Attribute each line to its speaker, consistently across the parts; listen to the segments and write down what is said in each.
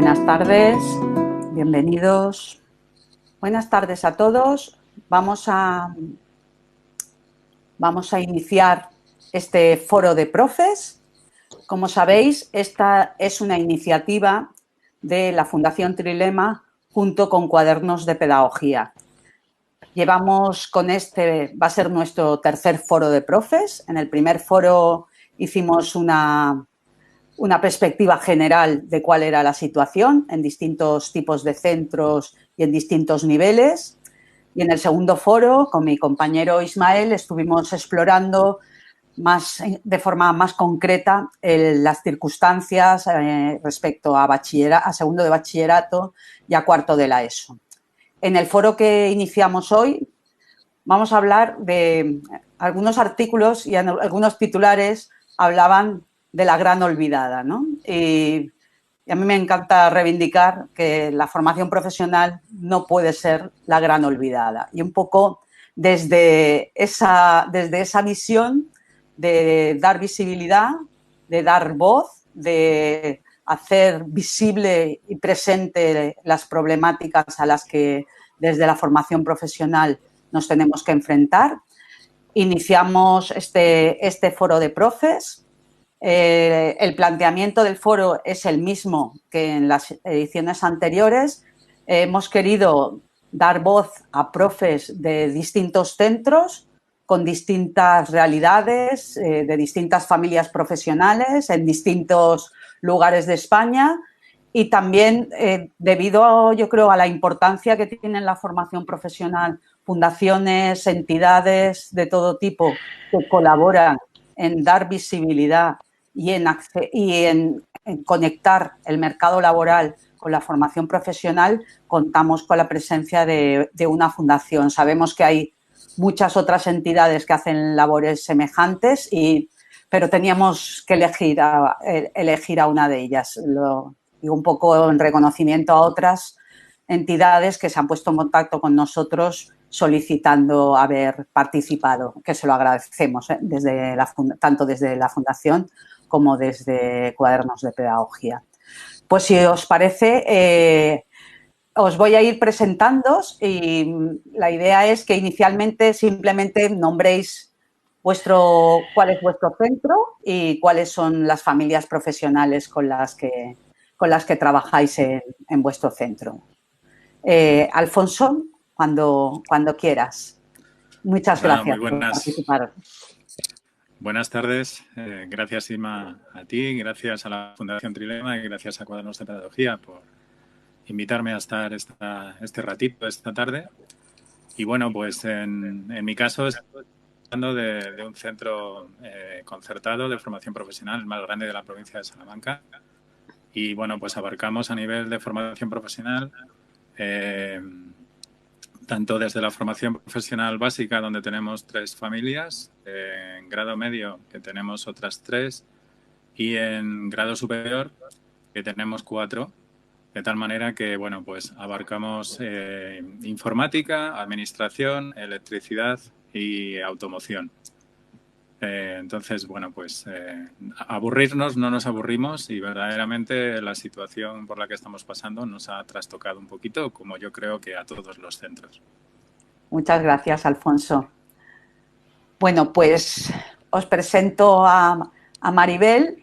Speaker 1: Buenas tardes, bienvenidos. Buenas tardes a todos. Vamos a iniciar este foro de profes. Como sabéis, esta es una iniciativa de la Fundación Trilema junto con Cuadernos de Pedagogía. Llevamos con este, va a ser nuestro tercer foro de profes. En el primer foro hicimos una perspectiva general de cuál era la situación en distintos tipos de centros y en distintos niveles. Y en el segundo foro, con mi compañero Ismael, estuvimos explorando de forma más concreta las circunstancias respecto a segundo de bachillerato y a cuarto de la ESO. En el foro que iniciamos hoy vamos a hablar de algunos artículos y algunos titulares hablaban de la gran olvidada, ¿no? Y a mí me encanta reivindicar que la formación profesional no puede ser la gran olvidada. Y un poco desde esa visión de dar visibilidad, de dar voz, de hacer visible y presente las problemáticas a las que desde la formación profesional nos tenemos que enfrentar. Iniciamos este foro de profes. El planteamiento del foro es el mismo que en las ediciones anteriores. Hemos querido dar voz a profes de distintos centros, con distintas realidades, de distintas familias profesionales, en distintos lugares de España y también debido, yo creo, a la importancia que tiene la formación profesional, fundaciones, entidades de todo tipo que colaboran en dar visibilidad y en conectar el mercado laboral con la formación profesional, contamos con la presencia de una fundación. Sabemos que hay muchas otras entidades que hacen labores semejantes, pero teníamos que elegir a una de ellas. Lo digo un poco en reconocimiento a otras entidades que se han puesto en contacto con nosotros solicitando haber participado, que se lo agradecemos tanto desde la Fundación como desde Cuadernos de Pedagogía. Pues si os parece, os voy a ir presentándoos y la idea es que inicialmente simplemente nombréis cuál es vuestro centro y cuáles son las familias profesionales con las que trabajáis en vuestro centro. Alfonso, cuando quieras. Muchas gracias por participar.
Speaker 2: Buenas tardes. Gracias, Inma, a ti, gracias a la Fundación Trilema y gracias a Cuadernos de Pedagogía por invitarme a estar este ratito, esta tarde. Y bueno, pues en mi caso estoy hablando de un centro concertado de formación profesional, el más grande de la provincia de Salamanca. Y bueno, pues abarcamos a nivel de formación profesional tanto desde la formación profesional básica, donde tenemos 3 familias, en grado medio, que tenemos otras 3, y en grado superior, que tenemos 4, de tal manera que, bueno, pues abarcamos informática, administración, electricidad y automoción. Entonces, bueno, pues aburrirnos no nos aburrimos y verdaderamente la situación por la que estamos pasando nos ha trastocado un poquito, como yo creo que a todos los centros.
Speaker 1: Muchas gracias, Alfonso. Bueno, pues os presento a Maribel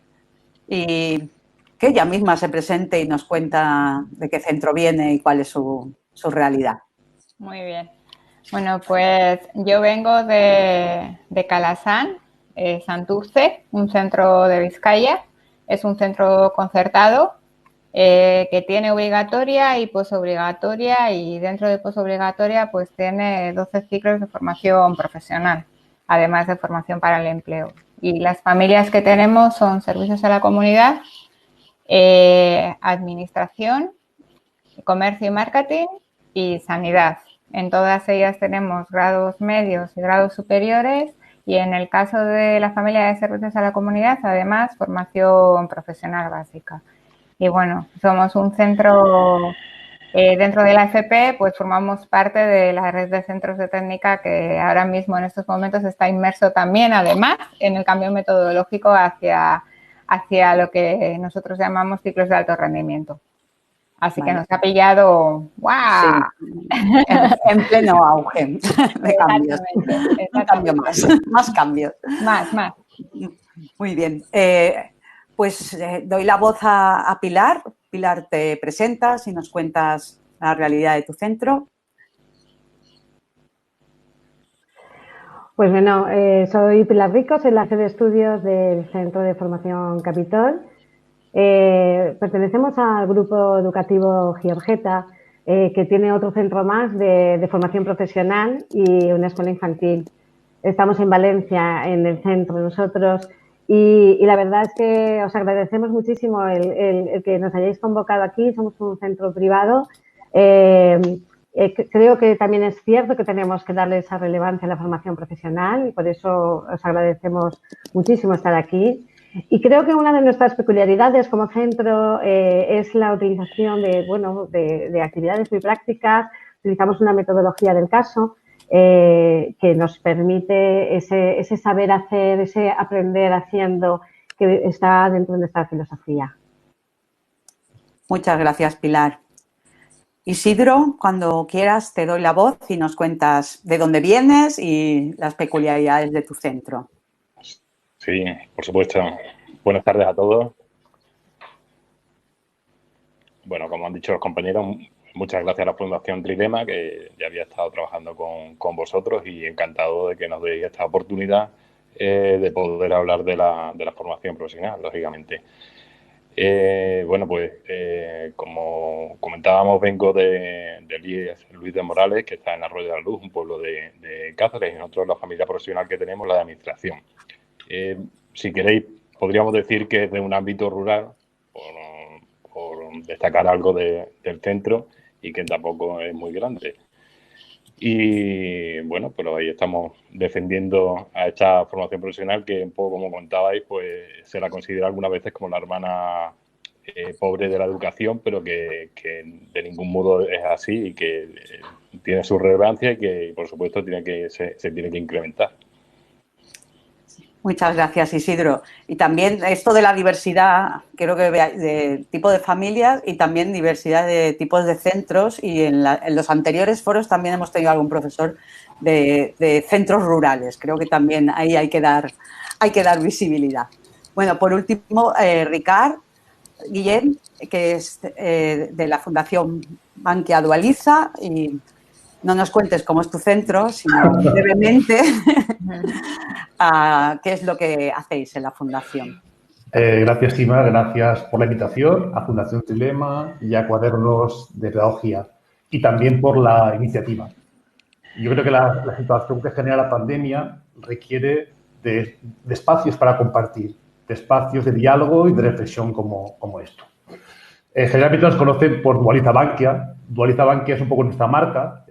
Speaker 1: y que ella misma se presente y nos cuenta de qué centro viene y cuál es su realidad.
Speaker 3: Muy bien. Bueno, pues yo vengo de Calasan, Santurce, un centro de Vizcaya. Es un centro concertado que tiene obligatoria y posobligatoria, y dentro de posobligatoria pues tiene 12 ciclos de formación profesional, además de formación para el empleo. Y las familias que tenemos son servicios a la comunidad, administración, comercio y marketing y sanidad. En todas ellas tenemos grados medios y grados superiores, y en el caso de la familia de servicios a la comunidad, además, formación profesional básica. Y bueno, somos un centro, dentro de la FP, pues formamos parte de la red de centros de técnica que ahora mismo en estos momentos está inmerso también, además, en el cambio metodológico hacia lo que nosotros llamamos ciclos de alto rendimiento. Así que
Speaker 1: Vale.
Speaker 3: nos ha pillado, ¡guau!
Speaker 1: Sí, en pleno auge de cambios.
Speaker 3: Exactamente,
Speaker 1: Un cambio más cambios.
Speaker 3: Más.
Speaker 1: Muy bien. Pues doy la voz a Pilar. Pilar, te presentas y nos cuentas la realidad de tu centro.
Speaker 4: Pues bueno, soy Pilar Rico, soy la jefe de estudios del Centro de Formación Capitol. Pertenecemos al grupo educativo Giorgeta, que tiene otro centro más de formación profesional y una escuela infantil. Estamos en Valencia, en el centro nosotros, y la verdad es que os agradecemos muchísimo el que nos hayáis convocado aquí. Somos un centro privado. Creo que también es cierto que tenemos que darle esa relevancia a la formación profesional y por eso os agradecemos muchísimo estar aquí. Y creo que una de nuestras peculiaridades como centro es la utilización de actividades muy prácticas. Utilizamos una metodología del caso que nos permite ese saber hacer, ese aprender haciendo que está dentro de nuestra filosofía.
Speaker 1: Muchas gracias, Pilar. Isidro, cuando quieras te doy la voz y nos cuentas de dónde vienes y las peculiaridades de tu centro.
Speaker 5: Sí, por supuesto. Buenas tardes a todos. Bueno, como han dicho los compañeros, muchas gracias a la Fundación Trilema, que ya había estado trabajando con vosotros, y encantado de que nos deis esta oportunidad de poder hablar de la formación profesional, lógicamente. Bueno, pues como comentábamos, vengo de Luis de Morales, que está en Arroyo de la Luz, un pueblo de Cáceres, y nosotros la familia profesional que tenemos, la de administración. Si queréis, podríamos decir que es de un ámbito rural, por destacar algo del centro, y que tampoco es muy grande. Y bueno, pero ahí estamos defendiendo a esta formación profesional que, un poco como contabais, pues se la considera algunas veces como la hermana pobre de la educación, pero que de ningún modo es así, y que tiene su relevancia y que, por supuesto, se tiene que incrementar.
Speaker 1: Muchas gracias, Isidro. Y también esto de la diversidad, creo que de tipo de familias y también diversidad de tipos de centros, y en los anteriores foros también hemos tenido algún profesor de centros rurales. Creo que también ahí hay que dar visibilidad. Bueno, por último, Ricard Guillem, que es de la Fundación Bankia Dualiza, y no nos cuentes cómo es tu centro, sino brevemente qué es lo que hacéis en la Fundación.
Speaker 6: Gracias, Ima, gracias por la invitación a Fundación Trilema y a Cuadernos de Pedagogía, y también por la iniciativa. Yo creo que la situación que genera la pandemia requiere de espacios para compartir, de espacios de diálogo y de reflexión como esto. Generalmente nos conocen por Dualiza Bankia. Dualiza Bankia es un poco nuestra marca.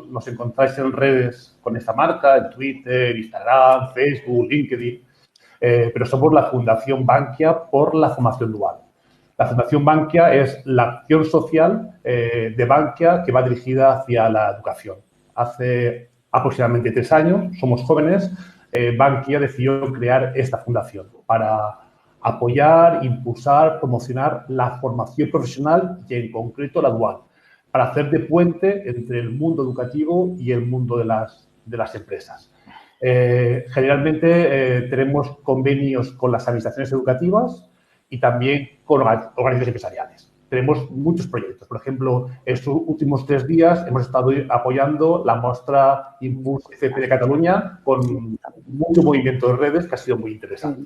Speaker 6: Nos encontráis en redes con esta marca, en Twitter, Instagram, Facebook, LinkedIn. Pero somos la Fundación Bankia por la formación dual. La Fundación Bankia es la acción social de Bankia que va dirigida hacia la educación. Hace aproximadamente 3 años, somos jóvenes, Bankia decidió crear esta fundación para apoyar, impulsar, promocionar la formación profesional y, en concreto, la dual, para hacer de puente entre el mundo educativo y el mundo de las empresas. Generalmente tenemos convenios con las administraciones educativas y también con organizaciones empresariales. Tenemos muchos proyectos. Por ejemplo, estos últimos 3 días hemos estado apoyando la muestra Impulse FP de Cataluña con mucho movimiento de redes, que ha sido muy interesante.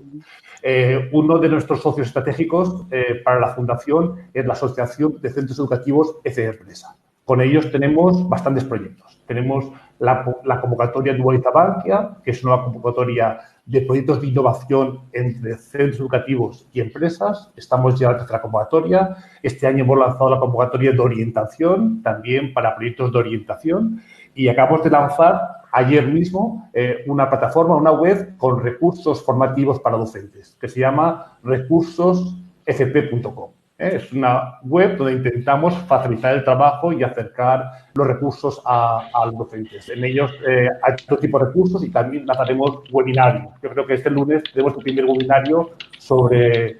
Speaker 6: Uno de nuestros socios estratégicos para la Fundación es la Asociación de Centros Educativos ECE Empresa. Con ellos tenemos bastantes proyectos. Tenemos la convocatoria Dualiza Bankia, que es una convocatoria de proyectos de innovación entre centros educativos y empresas. Estamos ya en la 3ª convocatoria. Este año hemos lanzado la convocatoria de orientación, también para proyectos de orientación. Y acabamos de lanzar ayer mismo una plataforma, una web con recursos formativos para docentes, que se llama recursosfp.com. Es una web donde intentamos facilitar el trabajo y acercar los recursos a los docentes. En ellos hay todo tipo de recursos y también lanzaremos webinarios. Yo creo que este lunes tenemos el primer webinario sobre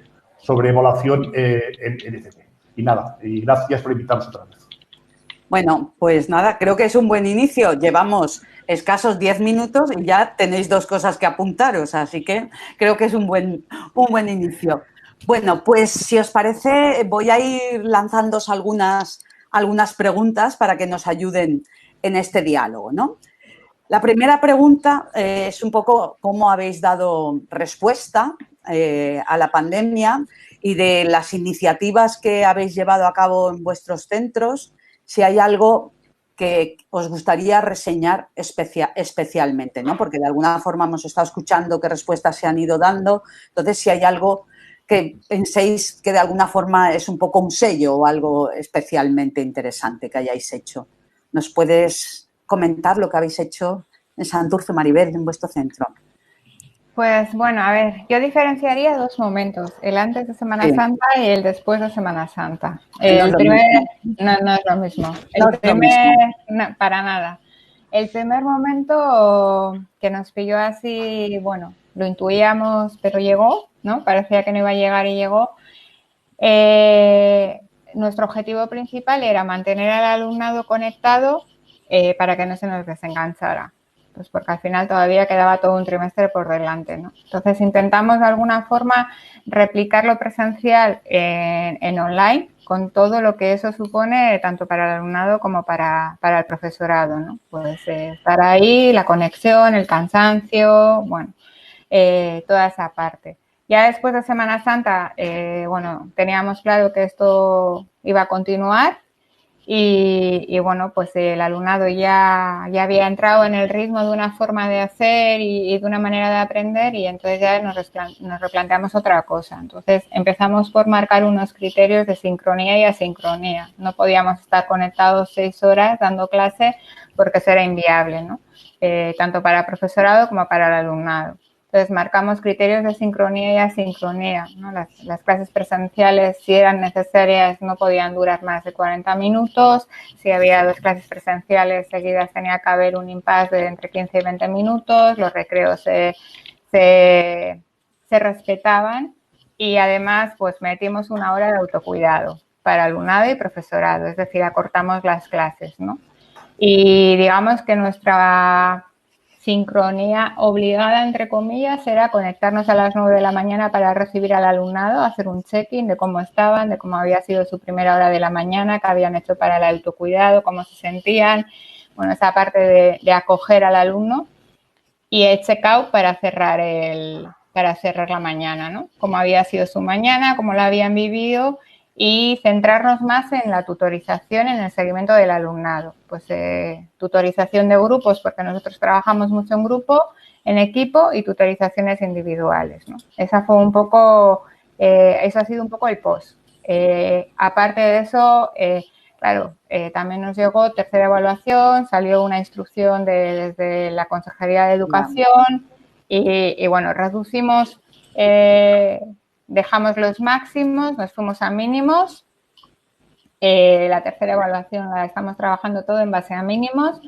Speaker 6: evaluación en FP. Y nada, y gracias por invitarnos otra vez.
Speaker 1: Bueno, pues nada, creo que es un buen inicio. Llevamos escasos 10 minutos y ya tenéis 2 cosas que apuntaros, así que creo que es un buen inicio. Bueno, pues si os parece, voy a ir lanzándoos algunas preguntas para que nos ayuden en este diálogo, ¿no? La primera pregunta es un poco cómo habéis dado respuesta a la pandemia y de las iniciativas que habéis llevado a cabo en vuestros centros, si hay algo que os gustaría reseñar especialmente, ¿no? Porque de alguna forma hemos estado escuchando qué respuestas se han ido dando. Entonces, si hay algo que penséis que de alguna forma es un poco un sello o algo especialmente interesante que hayáis hecho. ¿Nos puedes comentar lo que habéis hecho en Santurce, Maribel, en vuestro centro?
Speaker 3: Pues bueno, a ver, yo diferenciaría 2 momentos, el antes de Semana Santa y el después de Semana Santa. El primer, no es lo mismo. El primer, no, para nada. El primer momento que nos pilló así, bueno, lo intuíamos, pero llegó, ¿no? Parecía que no iba a llegar y llegó. Nuestro objetivo principal era mantener al alumnado conectado para que no se nos desenganchara. Pues porque al final todavía quedaba todo un trimestre por delante, ¿no? Entonces intentamos de alguna forma replicar lo presencial en online con todo lo que eso supone tanto para el alumnado como para el profesorado, ¿no? Pues estar ahí, la conexión, el cansancio, bueno, toda esa parte. Ya después de Semana Santa, bueno, teníamos claro que esto iba a continuar. Y bueno, pues el alumnado ya había entrado en el ritmo de una forma de hacer y de una manera de aprender y entonces ya nos replanteamos otra cosa. Entonces empezamos por marcar unos criterios de sincronía y asincronía. No podíamos estar conectados 6 horas dando clase porque eso era inviable, ¿no? Tanto para el profesorado como para el alumnado. Entonces, marcamos criterios de sincronía y asincronía, ¿no? Las clases presenciales, si eran necesarias, no podían durar más de 40 minutos. Si había 2 clases presenciales seguidas, tenía que haber un impasse de entre 15 y 20 minutos. Los recreos se respetaban y, además, pues metimos 1 hora de autocuidado para alumnado y profesorado. Es decir, acortamos las clases, ¿no? Y digamos que nuestra sincronía obligada, entre comillas, era conectarnos a las 9 de la mañana para recibir al alumnado, hacer un check-in de cómo estaban, de cómo había sido su primera hora de la mañana, qué habían hecho para el autocuidado, cómo se sentían, bueno, esa parte de acoger al alumno y el check-out para cerrar la mañana, ¿no? Cómo había sido su mañana, cómo la habían vivido y centrarnos más en la tutorización, en el seguimiento del alumnado. Pues tutorización de grupos, porque nosotros trabajamos mucho en grupo, en equipo y tutorizaciones individuales, ¿no? Esa fue un poco, eso ha sido un poco el post. Aparte de eso, claro, también nos llegó tercera evaluación, salió una instrucción desde la Consejería de Educación y bueno, reducimos... dejamos los máximos, nos fuimos a mínimos. La tercera evaluación la estamos trabajando todo en base a mínimos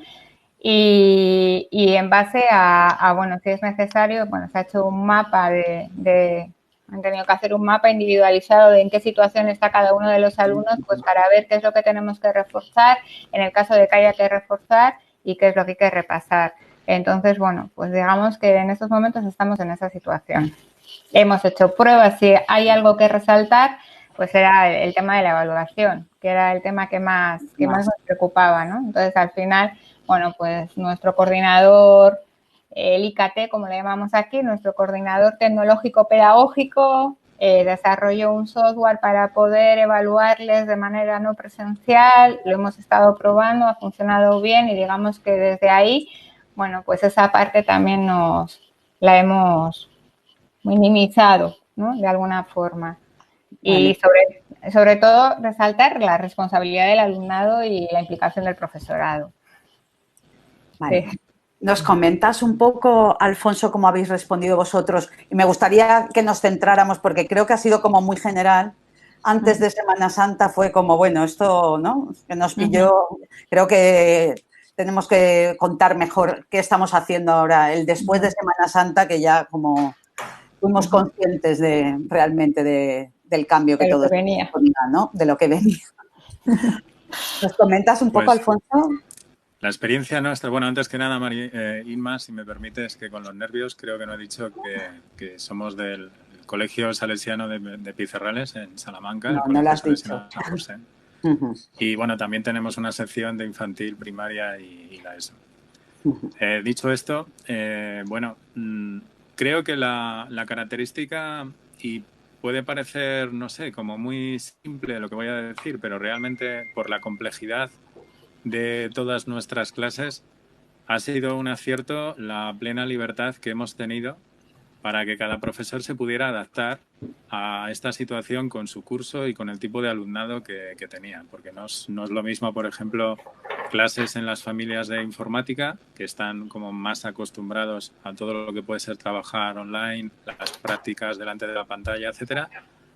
Speaker 3: y en base a, bueno, si es necesario, bueno, se ha hecho un mapa han tenido que hacer un mapa individualizado de en qué situación está cada uno de los alumnos, pues para ver qué es lo que tenemos que reforzar, en el caso de que haya que reforzar y qué es lo que hay que repasar. Entonces, bueno, pues digamos que en estos momentos estamos en esa situación. Hemos hecho pruebas, si hay algo que resaltar, pues era el tema de la evaluación, que era el tema que más nos preocupaba, ¿no? Entonces, al final, bueno, pues nuestro coordinador, el IKT, como le llamamos aquí, nuestro coordinador tecnológico pedagógico, desarrolló un software para poder evaluarles de manera no presencial, lo hemos estado probando, ha funcionado bien y digamos que desde ahí, bueno, pues esa parte también la hemos minimizado, ¿no? De alguna forma. Y sobre todo resaltar la responsabilidad del alumnado y la implicación del profesorado.
Speaker 1: Vale. Sí. ¿Nos comentas un poco, Alfonso, cómo habéis respondido vosotros? Y me gustaría que nos centráramos, porque creo que ha sido como muy general. Antes de Semana Santa fue como, bueno, esto, ¿no? Que nos pilló. Creo que tenemos que contar mejor qué estamos haciendo ahora, el después de Semana Santa, que ya como fuimos conscientes realmente de del cambio que
Speaker 3: De lo
Speaker 1: todos
Speaker 3: que venía.
Speaker 1: ¿no? De lo que venía. ¿Nos comentas un poco,
Speaker 2: Pues,
Speaker 1: Alfonso?
Speaker 2: La experiencia nuestra, bueno, antes que nada, Inma, si me permites, que con los nervios creo que no he dicho que somos del Colegio Salesiano de Pizarrales en Salamanca,
Speaker 1: No,
Speaker 2: el
Speaker 1: no
Speaker 2: Colegio
Speaker 1: lo has
Speaker 2: Salesiano
Speaker 1: dicho.
Speaker 2: de San José.
Speaker 1: Ujú.
Speaker 2: Y bueno, también tenemos una sección de infantil, primaria y la ESO.
Speaker 1: Ujú.
Speaker 2: Dicho esto, bueno, creo que la característica, y puede parecer, no sé, como muy simple lo que voy a decir, pero realmente por la complejidad de todas nuestras clases, ha sido un acierto la plena libertad que hemos tenido para que cada profesor se pudiera adaptar a esta situación con su curso y con el tipo de alumnado que tenía. Porque no es lo mismo, por ejemplo, clases en las familias de informática, que están como más acostumbrados a todo lo que puede ser trabajar online, las prácticas delante de la pantalla, etcétera,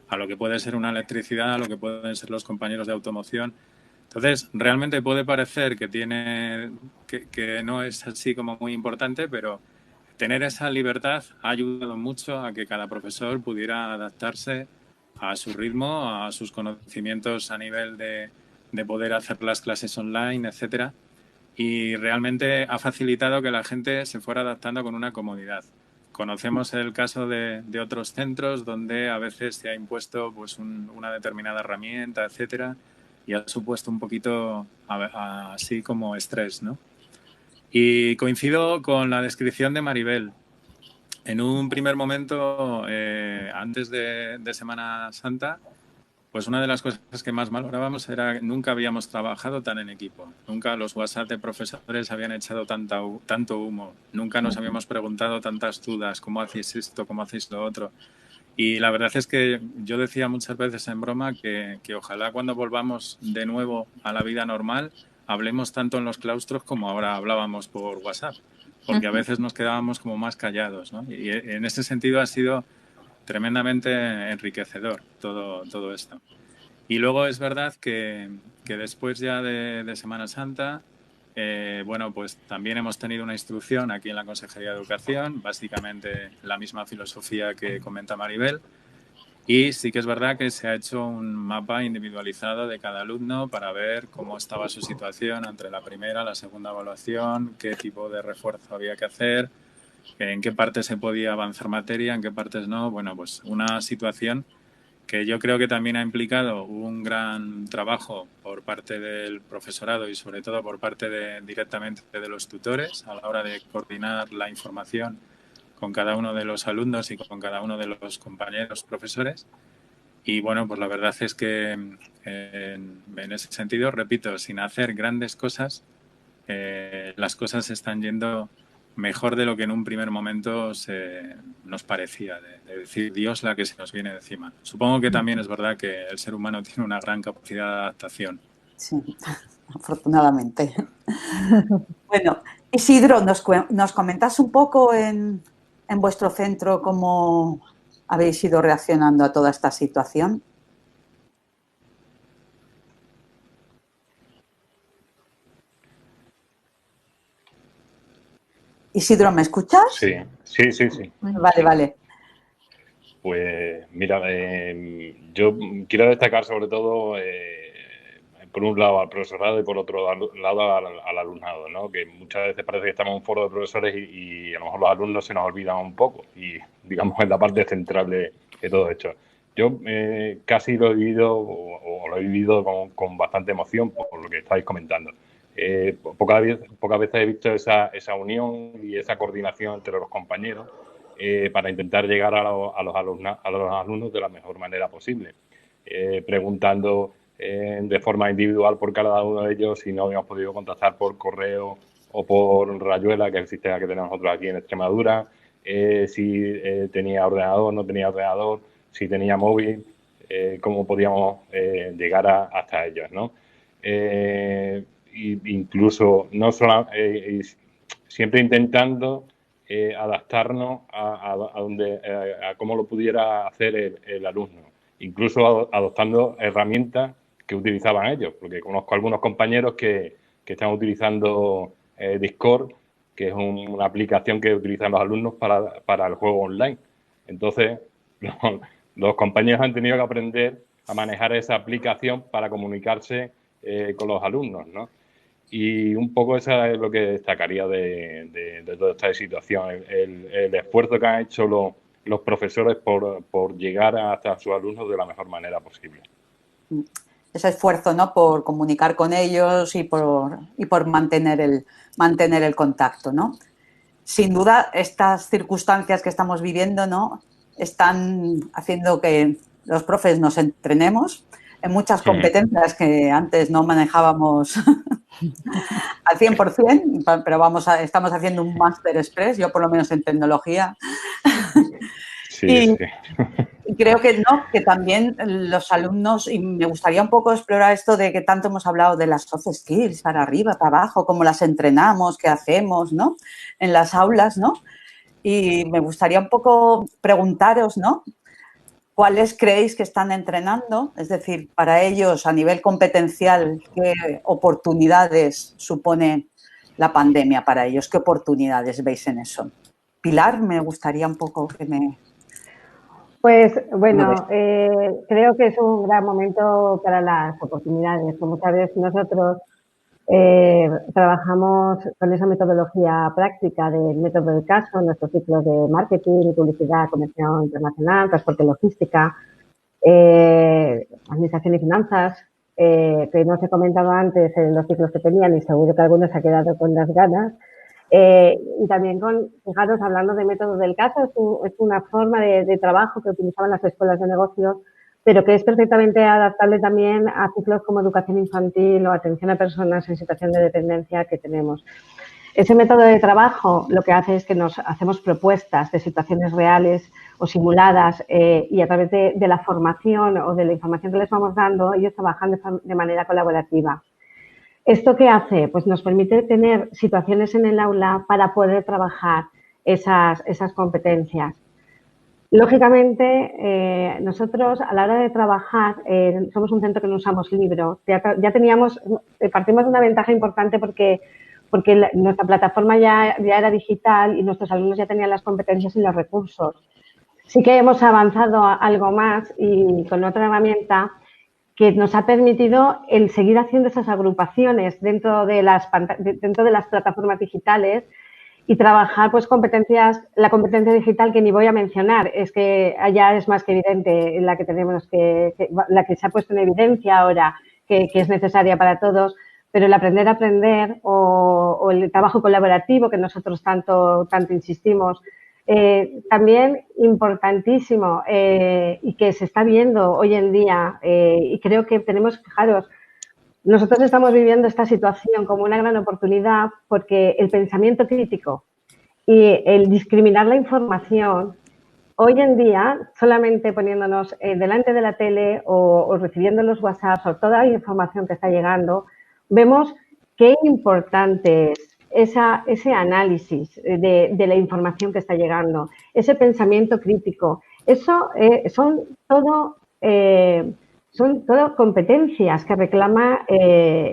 Speaker 2: a lo que puede ser una electricidad, a lo que pueden ser los compañeros de automoción. Entonces, realmente puede parecer que no es así como muy importante, pero tener esa libertad ha ayudado mucho a que cada profesor pudiera adaptarse a su ritmo, a sus conocimientos a nivel de poder hacer las clases online, etcétera. Y realmente ha facilitado que la gente se fuera adaptando con una comodidad. Conocemos el caso de otros centros donde a veces se ha impuesto pues una determinada herramienta, etcétera, y ha supuesto un poquito así como estrés, ¿no? Y coincido con la descripción de Maribel. En un primer momento, antes de Semana Santa, pues una de las cosas que más valorábamos era que nunca habíamos trabajado tan en equipo. Nunca los WhatsApp de profesores habían echado tanto humo. Nunca nos habíamos preguntado tantas dudas, ¿cómo hacéis esto? ¿Cómo hacéis lo otro? Y la verdad es que yo decía muchas veces en broma que ojalá cuando volvamos de nuevo a la vida normal hablemos tanto en los claustros como ahora hablábamos por WhatsApp, porque a veces nos quedábamos como más callados, ¿no? Y en ese sentido ha sido tremendamente enriquecedor todo esto. Y luego es verdad que después ya de Semana Santa, bueno, pues también hemos tenido una instrucción aquí en la Consejería de Educación, básicamente la misma filosofía que comenta Maribel. Y sí que es verdad que se ha hecho un mapa individualizado de cada alumno para ver cómo estaba su situación entre la primera, la segunda evaluación, qué tipo de refuerzo había que hacer, en qué partes se podía avanzar materia, en qué partes no. Bueno, pues una situación que yo creo que también ha implicado un gran trabajo por parte del profesorado y sobre todo por parte directamente de los tutores a la hora de coordinar la información con cada uno de los alumnos y con cada uno de los compañeros profesores. Y bueno, pues la verdad es que en ese sentido, repito, sin hacer grandes cosas, las cosas están yendo mejor de lo que en un primer momento nos parecía, de decir Dios la que se nos viene encima. Supongo que también es verdad que el ser humano tiene una gran capacidad de adaptación.
Speaker 1: Sí, afortunadamente. Bueno, Isidro, ¿nos comentas un poco en vuestro centro cómo habéis ido reaccionando a toda esta situación? Isidro, ¿me escuchas?
Speaker 5: Sí.
Speaker 1: Vale.
Speaker 5: Pues mira, yo quiero destacar sobre todo, por un lado al profesorado y por otro lado al alumnado, ¿no? Que muchas veces parece que estamos en un foro de profesores y a lo mejor los alumnos se nos olvidan un poco y digamos es la parte central de todo esto. Yo casi lo he vivido o lo he vivido con bastante emoción por lo que estáis comentando. Pocas veces he visto esa unión y esa coordinación entre los compañeros para intentar llegar a los alumnos de la mejor manera posible. Preguntando de forma individual por cada uno de ellos si no habíamos podido contactar por correo o por Rayuela, que es el sistema que tenemos nosotros aquí en Extremadura, si tenía ordenador, no tenía ordenador, si tenía móvil, cómo podíamos llegar hasta ellos, ¿no? Incluso no solo, siempre intentando adaptarnos a cómo lo pudiera hacer el alumno, incluso adoptando herramientas que utilizaban ellos, porque conozco algunos compañeros que están utilizando Discord, que es una aplicación que utilizan los alumnos para el juego online. Entonces, los compañeros han tenido que aprender a manejar esa aplicación para comunicarse con los alumnos, ¿no? Y un poco eso es lo que destacaría de toda esta situación, el esfuerzo que han hecho los profesores por llegar hasta sus alumnos de la mejor manera posible.
Speaker 1: Ese esfuerzo, ¿no?, por comunicar con ellos y por mantener el contacto, ¿no? Sin duda, estas circunstancias que estamos viviendo, ¿no?, están haciendo que los profes nos entrenemos en muchas competencias que antes no manejábamos al 100%, pero estamos haciendo un máster express, yo por lo menos en tecnología.
Speaker 5: Sí.
Speaker 1: Y creo que no, que también los alumnos, y me gustaría un poco explorar esto de que tanto hemos hablado de las soft skills, para arriba, para abajo, cómo las entrenamos, qué hacemos, ¿no?, en las aulas, ¿no? Y me gustaría un poco preguntaros, ¿no?, ¿cuáles creéis que están entrenando? Es decir, para ellos, a nivel competencial, ¿qué oportunidades supone la pandemia para ellos? ¿Qué oportunidades veis en eso? Pilar, me gustaría un poco que me...
Speaker 4: Pues bueno, creo que es un gran momento para las oportunidades. Como sabes, nosotros trabajamos con esa metodología práctica del método del caso en nuestros ciclos de marketing, publicidad, comercio internacional, transporte, logística, administración y finanzas, que no os he comentado antes en los ciclos que tenían y seguro que algunos se ha quedado con las ganas. Y también fijaros, hablando de método del caso, es una forma de trabajo que utilizaban las escuelas de negocios, pero que es perfectamente adaptable también a ciclos como educación infantil o atención a personas en situación de dependencia que tenemos. Ese método de trabajo lo que hace es que nos hacemos propuestas de situaciones reales o simuladas y a través de la formación o de la información que les vamos dando, ellos trabajan de manera colaborativa. ¿Esto qué hace? Pues nos permite tener situaciones en el aula para poder trabajar esas competencias. Lógicamente, nosotros a la hora de trabajar, somos un centro que no usamos libros. Ya teníamos, partimos de una ventaja importante porque nuestra plataforma ya era digital y nuestros alumnos ya tenían las competencias y los recursos. Sí que hemos avanzado algo más y con otra herramienta que nos ha permitido el seguir haciendo esas agrupaciones dentro de las plataformas digitales y trabajar pues la competencia digital que ni voy a mencionar, es que allá es más que evidente la que tenemos la que se ha puesto en evidencia ahora que es necesaria para todos, pero el aprender a aprender o el trabajo colaborativo que nosotros tanto insistimos, también importantísimo y que se está viendo hoy en día y creo que tenemos, fijaros, nosotros estamos viviendo esta situación como una gran oportunidad porque el pensamiento crítico y el discriminar la información, hoy en día, solamente poniéndonos delante de la tele o recibiendo los WhatsApps o toda la información que está llegando, vemos qué importante es ese análisis de la información que está llegando, ese pensamiento crítico. Eso son todo competencias que reclaman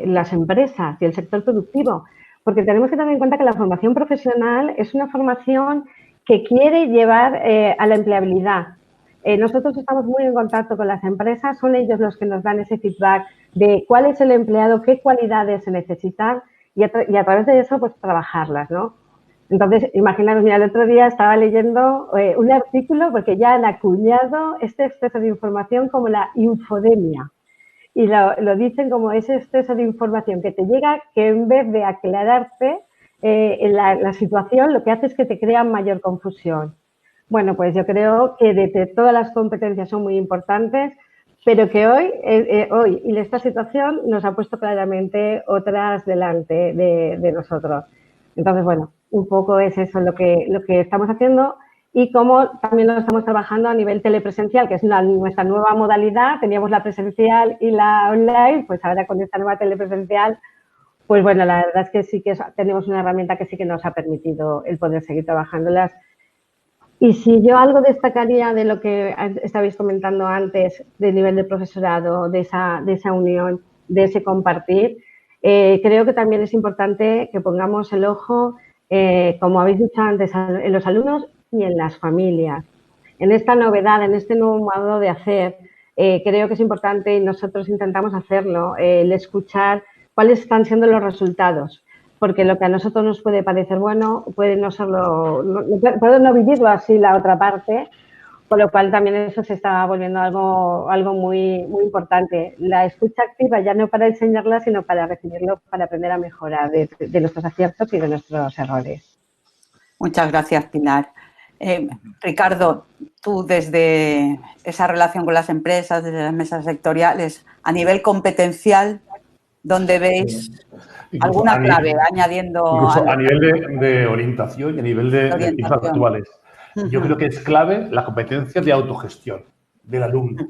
Speaker 4: las empresas y el sector productivo, porque tenemos que tener en cuenta que la formación profesional es una formación que quiere llevar a la empleabilidad. Nosotros estamos muy en contacto con las empresas, son ellos los que nos dan ese feedback de cuál es el empleado, qué cualidades se necesitan y a través de eso pues trabajarlas, ¿no? Entonces, imaginaros, mira, el otro día estaba leyendo un artículo porque ya han acuñado este exceso de información como la infodemia. Y lo dicen como ese exceso de información que te llega, que en vez de aclararte la situación, lo que hace es que te crea mayor confusión. Bueno, pues yo creo que de todas las competencias son muy importantes, pero que hoy y esta situación nos ha puesto claramente otras delante de nosotros. Entonces, bueno, un poco es eso lo que estamos haciendo y cómo también lo estamos trabajando a nivel telepresencial, que es nuestra nueva modalidad. Teníamos la presencial y la online, pues ahora con esta nueva telepresencial, pues bueno, la verdad es que sí que tenemos una herramienta que sí que nos ha permitido el poder seguir trabajándolas. Y si yo algo destacaría de lo que estabais comentando antes, del nivel de profesorado, de esa unión, de ese compartir, creo que también es importante que pongamos el ojo, como habéis dicho antes, en los alumnos y en las familias. en esta novedad, en este nuevo modo de hacer, creo que es importante, y nosotros intentamos hacerlo, el escuchar cuáles están siendo los resultados, porque lo que a nosotros nos puede parecer bueno puede no serlo, puede no vivirlo así la otra parte, con lo cual también eso se está volviendo algo muy, muy importante. La escucha activa ya no para enseñarla, sino para recibirlo, para aprender a mejorar de nuestros aciertos y de nuestros errores.
Speaker 1: Muchas gracias, Pilar. Ricardo, tú desde esa relación con las empresas, desde las mesas sectoriales, a nivel competencial, ¿dónde veis alguna clave añadiendo?
Speaker 6: Incluso a nivel de orientación y a nivel de tiempos actuales. Yo creo que es clave la competencia de autogestión del alumno.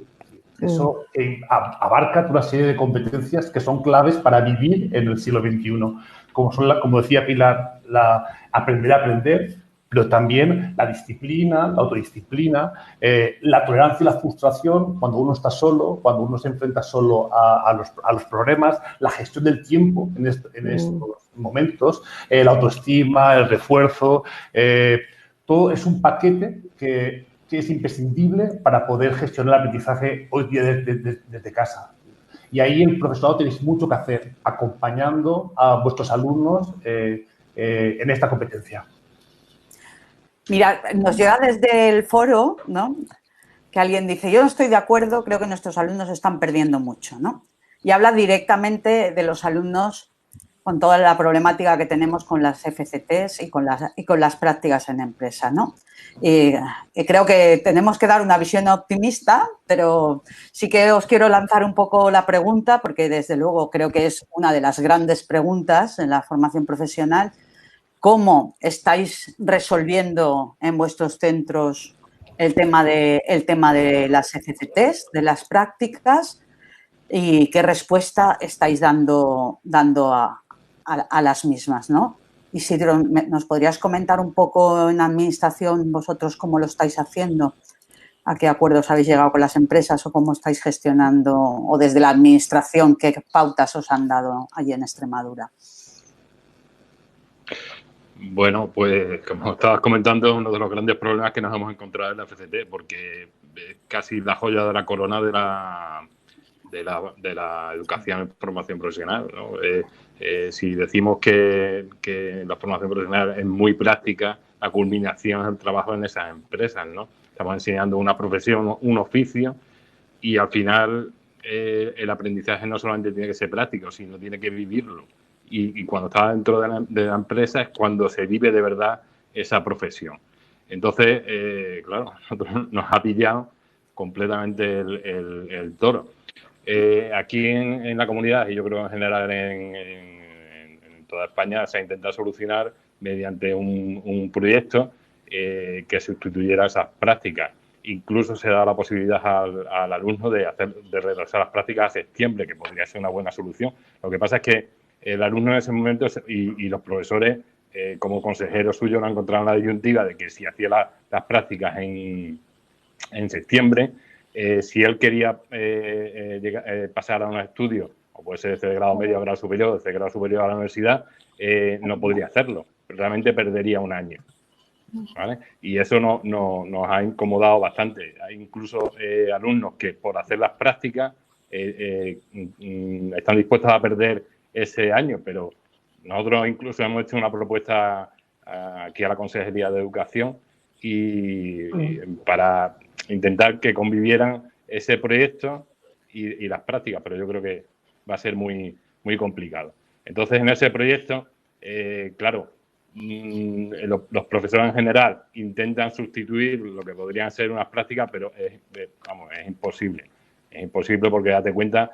Speaker 6: Eso abarca una serie de competencias que son claves para vivir en el siglo XXI, como decía Pilar, aprender a aprender, pero también la disciplina, la autodisciplina, la tolerancia y la frustración cuando uno está solo, cuando uno se enfrenta solo a los problemas, la gestión del tiempo en estos momentos, la autoestima, el refuerzo, todo es un paquete que es imprescindible para poder gestionar el aprendizaje hoy día desde casa. Y ahí el profesorado tenéis mucho que hacer, acompañando a vuestros alumnos en esta competencia.
Speaker 1: Mira, nos llega desde el foro, ¿no?, que alguien dice, yo no estoy de acuerdo, creo que nuestros alumnos están perdiendo mucho, ¿no? Y habla directamente de los alumnos con toda la problemática que tenemos con las FCTs y con las prácticas en empresa, ¿no? Y creo que tenemos que dar una visión optimista, pero sí que os quiero lanzar un poco la pregunta, porque desde luego creo que es una de las grandes preguntas en la formación profesional. ¿Cómo estáis resolviendo en vuestros centros el tema de las FCTs, de las prácticas, y qué respuesta estáis dando a las mismas, ¿no? Isidro, ¿nos podrías comentar un poco en administración vosotros cómo lo estáis haciendo? ¿A qué acuerdos habéis llegado con las empresas o cómo estáis gestionando, o desde la administración, qué pautas os han dado allí en Extremadura?
Speaker 5: Bueno, pues como estabas comentando, uno de los grandes problemas que nos hemos encontrado en la FCT, porque es casi la joya de la corona de la educación en formación profesional, ¿no? Si decimos que la formación profesional es muy práctica, la culminación es el trabajo en esas empresas, ¿no? Estamos enseñando una profesión, un oficio, y al final el aprendizaje no solamente tiene que ser práctico, sino tiene que vivirlo. Y cuando está dentro de la empresa es cuando se vive de verdad esa profesión. Entonces, claro, nosotros nos ha pillado completamente el toro. Aquí en la comunidad, y yo creo en general en toda España, se ha intentado solucionar mediante un proyecto que sustituyera esas prácticas. Incluso se da la posibilidad al alumno de retrasar las prácticas a septiembre, que podría ser una buena solución. Lo que pasa es que el alumno en ese momento y los profesores, como consejeros suyos, no encontraron la disyuntiva de que si hacía las prácticas en septiembre, si él quería pasar a un estudio, o puede ser de grado medio a grado superior, de grado superior a la universidad, no podría hacerlo. Realmente perdería un año, ¿vale? Y eso nos ha incomodado bastante. Hay incluso alumnos que por hacer las prácticas están dispuestos a perder ese año, pero nosotros incluso hemos hecho una propuesta aquí a la Consejería de Educación y para intentar que convivieran ese proyecto y las prácticas, pero yo creo que va a ser muy, muy complicado. Entonces, en ese proyecto, claro, los profesores en general intentan sustituir lo que podrían ser unas prácticas, pero es imposible. Es imposible porque, date cuenta,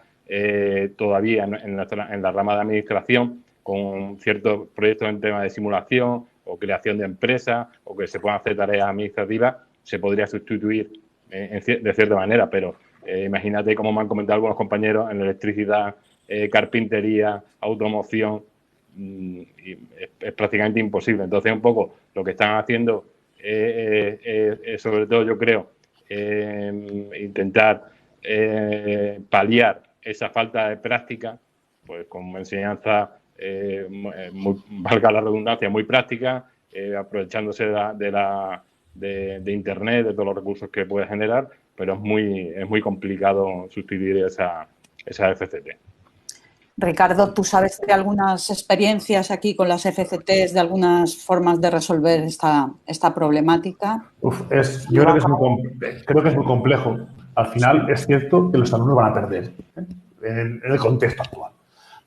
Speaker 5: todavía en la rama de administración, con ciertos proyectos en tema de simulación o creación de empresas o que se puedan hacer tareas administrativas, se podría sustituir de cierta manera, pero imagínate, como me han comentado algunos compañeros, en electricidad, carpintería, automoción, es prácticamente imposible. Entonces, un poco lo que están haciendo sobre todo, yo creo, intentar paliar esa falta de práctica, pues con enseñanza, valga la redundancia, muy práctica, aprovechándose de de Internet, de todos los recursos que puede generar, pero es muy complicado sustituir esa FCT.
Speaker 1: Ricardo, ¿tú sabes de algunas experiencias aquí con las FCTs, de algunas formas de resolver esta problemática?
Speaker 6: Yo creo que es muy complejo. Al final es cierto que los alumnos van a perder en el contexto actual.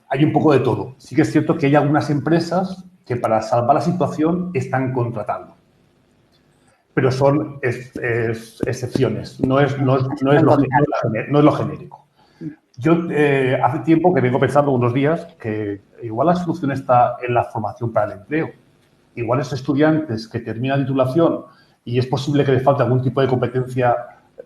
Speaker 6: Hay un poco de todo. Sí que es cierto que hay algunas empresas que para salvar la situación están contratando. Pero son excepciones, no es lo genérico. Yo hace tiempo que vengo pensando unos días que igual la solución está en la formación para el empleo. Igual esos estudiantes que terminan titulación y es posible que les falte algún tipo de competencia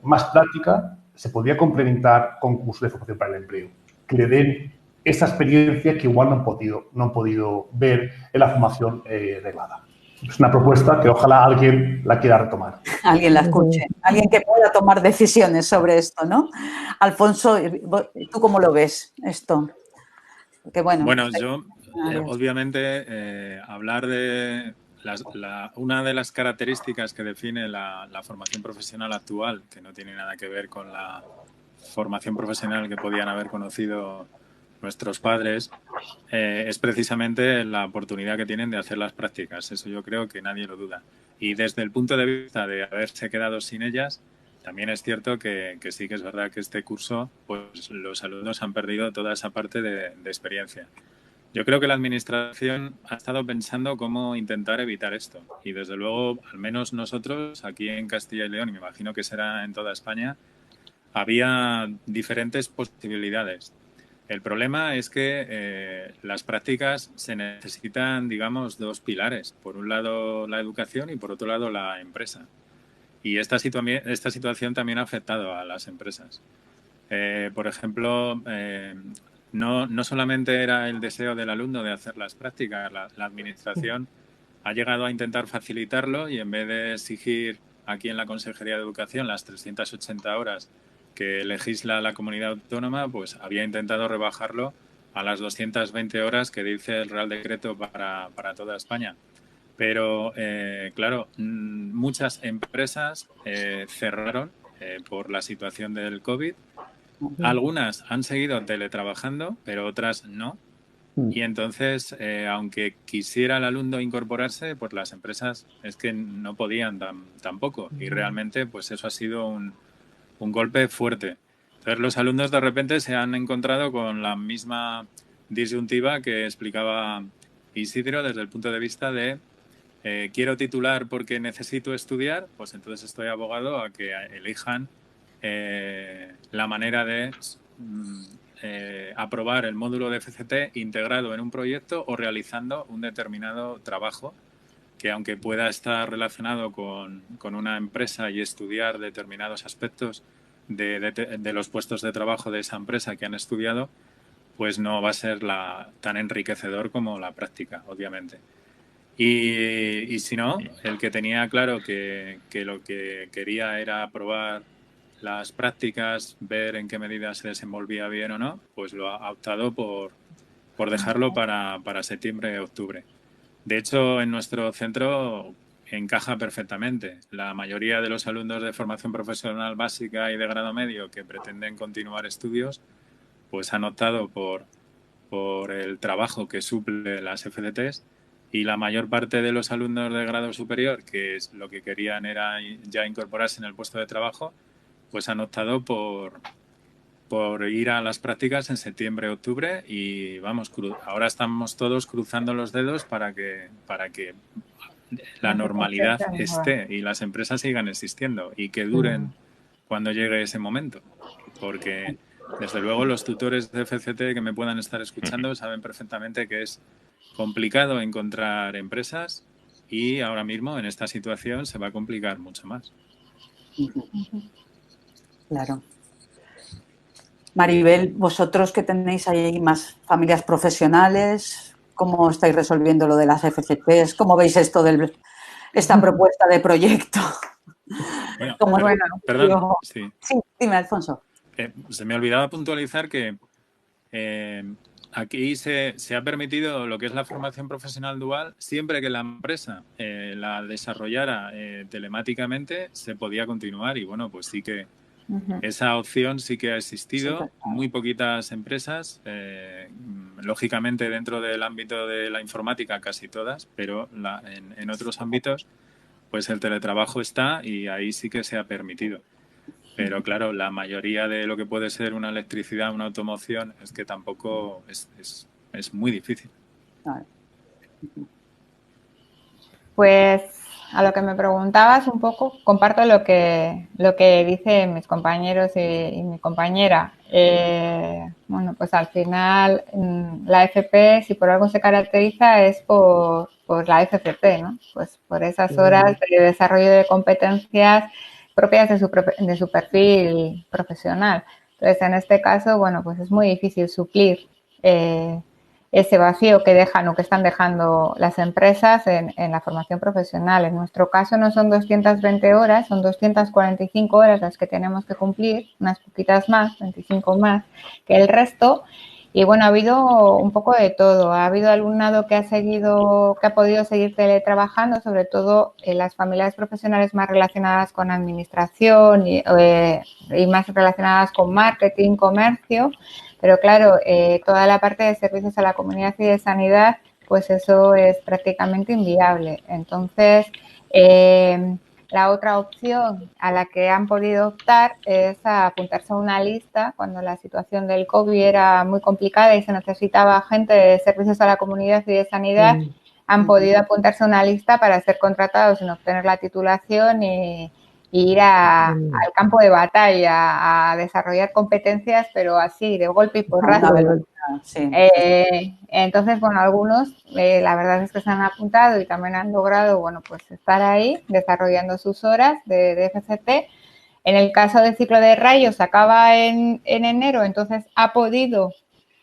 Speaker 6: más práctica, se podría complementar con cursos de formación para el empleo, que le den esa experiencia que igual no han podido ver en la formación reglada. Es una propuesta que ojalá alguien la quiera retomar.
Speaker 1: Alguien la escuche, alguien que pueda tomar decisiones sobre esto, ¿no? Alfonso, ¿tú cómo lo ves esto? Que
Speaker 2: bueno, yo obviamente hablar de una de las características que define la formación profesional actual, que no tiene nada que ver con la formación profesional que podían haber conocido nuestros padres, es precisamente la oportunidad que tienen de hacer las prácticas. Eso yo creo que nadie lo duda. Y desde el punto de vista de haberse quedado sin ellas, también es cierto que sí que es verdad que este curso, pues los alumnos han perdido toda esa parte de experiencia. Yo creo que la Administración ha estado pensando cómo intentar evitar esto. Y desde luego, al menos nosotros, aquí en Castilla y León, y me imagino que será en toda España, había diferentes posibilidades. El problema es que las prácticas se necesitan, digamos, dos pilares. Por un lado, la educación y por otro lado, la empresa. Y esta situación también ha afectado a las empresas. Por ejemplo, no solamente era el deseo del alumno de hacer las prácticas, la Administración ha llegado a intentar facilitarlo y en vez de exigir aquí en la Consejería de Educación las 380 horas que legisla la comunidad autónoma, pues había intentado rebajarlo a las 220 horas que dice el Real Decreto para toda España. Pero, claro, muchas empresas cerraron por la situación del COVID. Algunas han seguido teletrabajando, pero otras no. Y entonces, aunque quisiera el alumno incorporarse, pues las empresas es que no podían tampoco. Y realmente, pues eso ha sido un golpe fuerte. Entonces, los alumnos de repente se han encontrado con la misma disyuntiva que explicaba Isidro desde el punto de vista de quiero titular porque necesito estudiar, pues entonces estoy abogado a que elijan la manera de aprobar el módulo de FCT integrado en un proyecto o realizando un determinado trabajo que aunque pueda estar relacionado con una empresa y estudiar determinados aspectos de los puestos de trabajo de esa empresa que han estudiado, pues no va a ser tan enriquecedor como la práctica, obviamente. Y si no, el que tenía claro que lo que quería era aprobar las prácticas, ver en qué medida se desenvolvía bien o no, pues lo ha optado por dejarlo para septiembre, octubre. De hecho, en nuestro centro encaja perfectamente. La mayoría de los alumnos de formación profesional básica y de grado medio que pretenden continuar estudios, pues han optado por el trabajo que suple las FCTs, y la mayor parte de los alumnos de grado superior, que es lo que querían era ya incorporarse en el puesto de trabajo, pues han optado por ir a las prácticas en septiembre, octubre y vamos, ahora estamos todos cruzando los dedos para que la normalidad esté y las empresas sigan existiendo y que duren cuando llegue ese momento. Porque, desde luego, los tutores de FCT que me puedan estar escuchando saben perfectamente que es complicado encontrar empresas y ahora mismo en esta situación se va a complicar mucho más.
Speaker 1: Claro. Maribel, vosotros que tenéis ahí más familias profesionales, ¿cómo estáis resolviendo lo de las FCTs? ¿Cómo veis esto esta propuesta de proyecto?
Speaker 2: Bueno, perdón.
Speaker 1: Sí, dime, Alfonso.
Speaker 2: Se me olvidaba puntualizar que aquí se ha permitido lo que es la formación profesional dual siempre que la empresa la desarrollara telemáticamente, se podía continuar y bueno, pues sí que esa opción sí que ha existido. Muy poquitas empresas, lógicamente dentro del ámbito de la informática casi todas, pero en otros ámbitos pues el teletrabajo está y ahí sí que se ha permitido. Pero claro, la mayoría de lo que puede ser una electricidad, una automoción, es que tampoco es muy difícil.
Speaker 3: Pues a lo que me preguntabas un poco, comparto lo que dicen mis compañeros y mi compañera. Bueno, pues al final la FP, si por algo se caracteriza, es por la FCP, ¿no? Pues por esas horas de desarrollo de competencias propias de su perfil profesional. Entonces, en este caso, bueno, pues es muy difícil suplir ese vacío que dejan o que están dejando las empresas en la formación profesional. En nuestro caso no son 220 horas, son 245 horas las que tenemos que cumplir, unas poquitas más, 25 más que el resto. Y bueno, ha habido un poco de todo. Ha habido alumnado que ha podido seguir teletrabajando, sobre todo en las familias profesionales más relacionadas con administración y más relacionadas con marketing, comercio. Pero claro, toda la parte de servicios a la comunidad y de sanidad, pues eso es prácticamente inviable. Entonces, la otra opción a la que han podido optar es a apuntarse a una lista cuando la situación del COVID era muy complicada y se necesitaba gente de servicios a la comunidad y de sanidad. Han podido apuntarse a una lista para ser contratados sin obtener la titulación y ir al campo de batalla, a desarrollar competencias, pero así, de golpe y porrazo. Entonces, bueno, algunos la verdad es que se han apuntado y también han logrado, bueno, pues estar ahí desarrollando sus horas de FCT. En el caso del ciclo de rayos acaba en enero, entonces ha podido,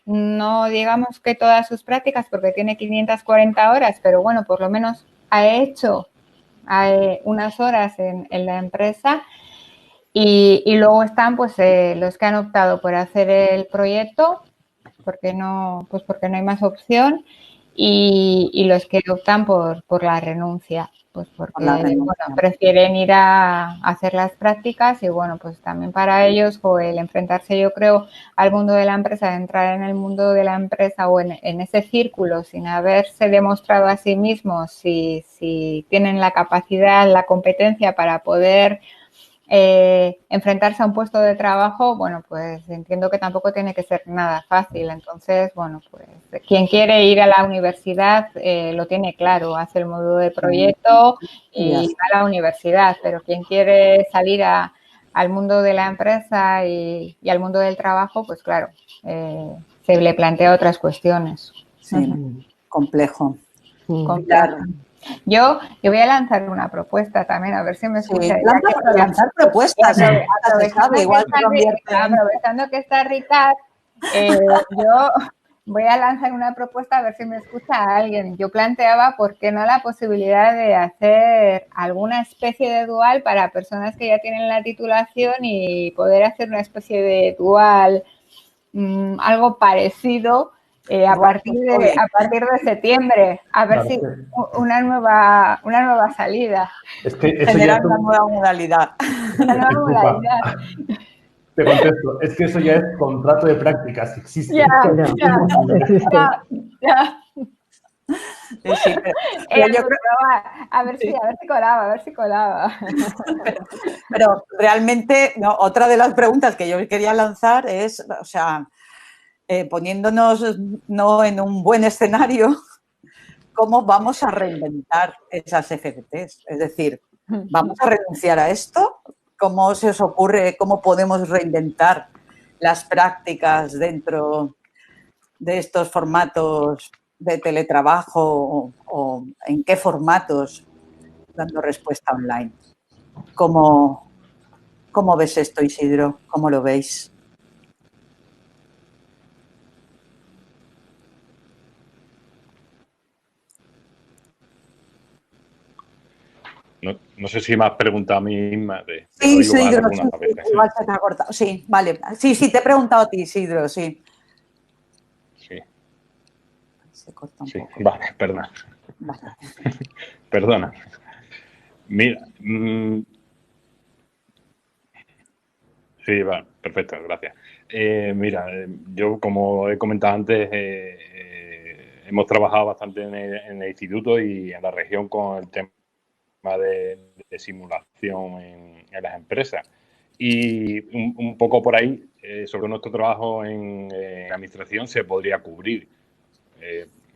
Speaker 3: no digamos que todas sus prácticas porque tiene 540 horas, pero bueno, por lo menos ha hecho unas horas en la empresa y luego están pues los que han optado por hacer el proyecto porque no hay más opción y los que optan por la renuncia, pues porque bueno, prefieren ir a hacer las prácticas y bueno, pues también para ellos o el enfrentarse, yo creo, al mundo de la empresa, entrar en el mundo de la empresa o en ese círculo sin haberse demostrado a sí mismos si tienen la capacidad, la competencia para poder enfrentarse a un puesto de trabajo, bueno, pues entiendo que tampoco tiene que ser nada fácil. Entonces, bueno, pues quien quiere ir a la universidad lo tiene claro, hace el módulo de proyecto y va a la universidad, pero quien quiere salir al mundo de la empresa y al mundo del trabajo, pues claro, se le plantea otras cuestiones.
Speaker 1: Sí, complejo.
Speaker 3: Complejo. Yo voy a lanzar una propuesta también, a ver si me escucha.
Speaker 1: Lanzar propuestas.
Speaker 3: Aprovechando que está Ricard, yo voy a lanzar una propuesta a ver si me escucha alguien. Yo planteaba, ¿por qué no la posibilidad de hacer alguna especie de dual para personas que ya tienen la titulación y poder hacer una especie de dual, algo parecido? A partir de septiembre, a ver si una nueva salida.
Speaker 6: Es que eso
Speaker 1: generar una nueva modalidad.
Speaker 3: Una nueva modalidad.
Speaker 6: Te contesto, es que eso ya es contrato de prácticas, existe.
Speaker 3: Ya.
Speaker 1: Sí, pero yo creo...
Speaker 3: a ver si colaba.
Speaker 1: Pero realmente, no, otra de las preguntas que yo quería lanzar es, o sea, poniéndonos no en un buen escenario, ¿cómo vamos a reinventar esas FCTs? Es decir, ¿vamos a renunciar a esto? ¿Cómo se os ocurre, cómo podemos reinventar las prácticas dentro de estos formatos de teletrabajo o en qué formatos dando respuesta online? ¿Cómo ves esto, Isidro? ¿Cómo lo veis?
Speaker 5: No sé si me has preguntado a mí misma.
Speaker 1: Sí, Isidro, igual se te ha cortado. Sí, vale. Sí, te he preguntado a ti, Isidro, sí.
Speaker 5: Sí.
Speaker 1: Se corta un
Speaker 5: Sí,
Speaker 1: poco.
Speaker 5: vale, perdona.
Speaker 1: Vale.
Speaker 5: Perdona. Mira, sí, va, perfecto, gracias. Mira, yo como he comentado antes, hemos trabajado bastante en el instituto y en la región con el tema de simulación en las empresas. Y un poco por ahí, sobre nuestro trabajo en administración se podría cubrir,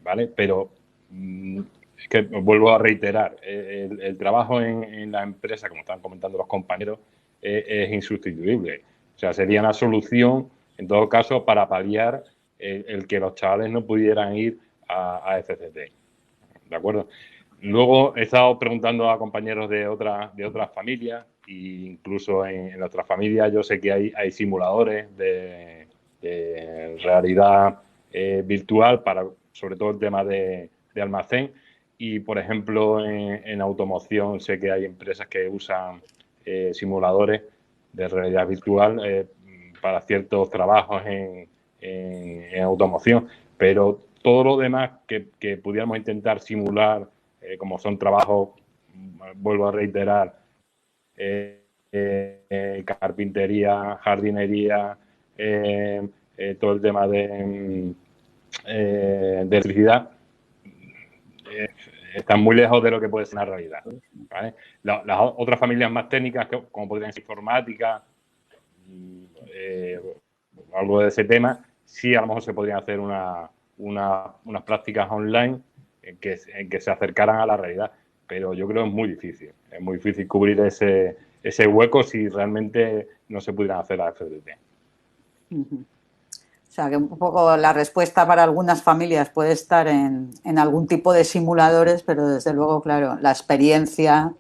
Speaker 5: ¿vale? Pero es que vuelvo a reiterar, el trabajo en la empresa, como están comentando los compañeros, es insustituible. O sea, sería una solución, en todo caso, para paliar el que los chavales no pudieran ir a FCT. ¿De acuerdo? Luego he estado preguntando a compañeros de otras familias e incluso en otras familias yo sé que hay simuladores de realidad virtual para sobre todo el tema de almacén y por ejemplo en automoción sé que hay empresas que usan simuladores de realidad virtual para ciertos trabajos en automoción, pero todo lo demás que pudiéramos intentar simular como son trabajos, vuelvo a reiterar, carpintería, jardinería, todo el tema de electricidad, están muy lejos de lo que puede ser una realidad, ¿vale? Las otras familias más técnicas, como podrían ser informática, algo de ese tema, sí a lo mejor se podrían hacer unas prácticas online en que se acercaran a la realidad, pero yo creo que es muy difícil cubrir ese hueco si realmente no se pudieran hacer las FDT.
Speaker 1: O sea, que un poco la respuesta para algunas familias puede estar en algún tipo de simuladores, pero desde luego, claro, la experiencia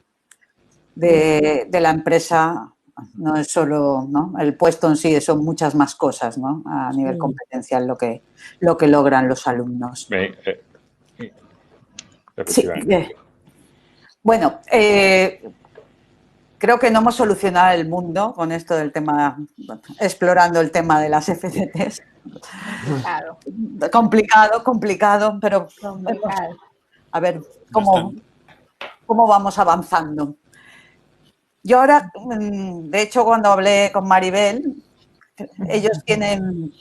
Speaker 1: de la empresa no es solo, ¿no? El puesto en sí, son muchas más cosas, ¿no? A nivel competencial lo que logran los alumnos. Sí, bueno, creo que no hemos solucionado el mundo con esto del tema, explorando el tema de las FCTs.
Speaker 3: Claro.
Speaker 1: Complicado, pero
Speaker 3: Complicado.
Speaker 1: A ver cómo vamos avanzando. Yo ahora, de hecho, cuando hablé con Maribel, ellos tienen,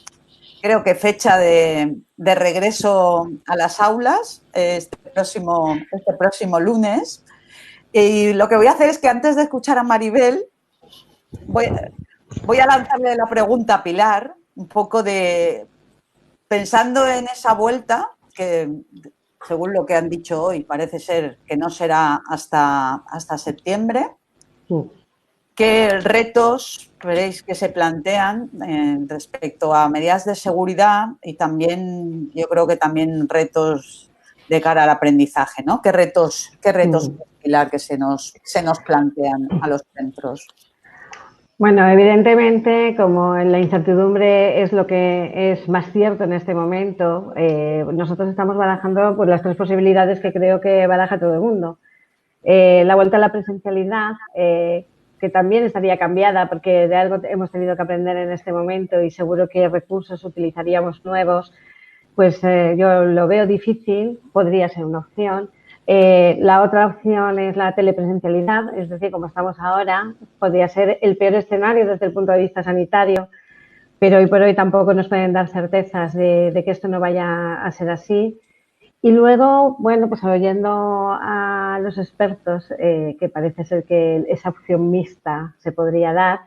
Speaker 1: creo que fecha de regreso a las aulas este próximo lunes. Y lo que voy a hacer es que antes de escuchar a Maribel, voy a lanzarle la pregunta a Pilar, un poco pensando en esa vuelta, que según lo que han dicho hoy, parece ser que no será hasta septiembre. ¿Qué retos veréis que se plantean respecto a medidas de seguridad y también, yo creo que también retos de cara al aprendizaje, ¿no? ¿Qué retos, Pilar, que se nos plantean a los centros?
Speaker 4: Bueno, evidentemente, como la incertidumbre es lo que es más cierto en este momento, nosotros estamos barajando pues, las tres posibilidades que creo que baraja todo el mundo. La vuelta a la presencialidad, que también estaría cambiada porque de algo hemos tenido que aprender en este momento y seguro que recursos utilizaríamos nuevos, pues yo lo veo difícil, podría ser una opción. La otra opción es la telepresencialidad, es decir, como estamos ahora, podría ser el peor escenario desde el punto de vista sanitario, pero hoy por hoy tampoco nos pueden dar certezas de que esto no vaya a ser así. Y luego, bueno, pues oyendo a los expertos, que parece ser que esa opción mixta se podría dar,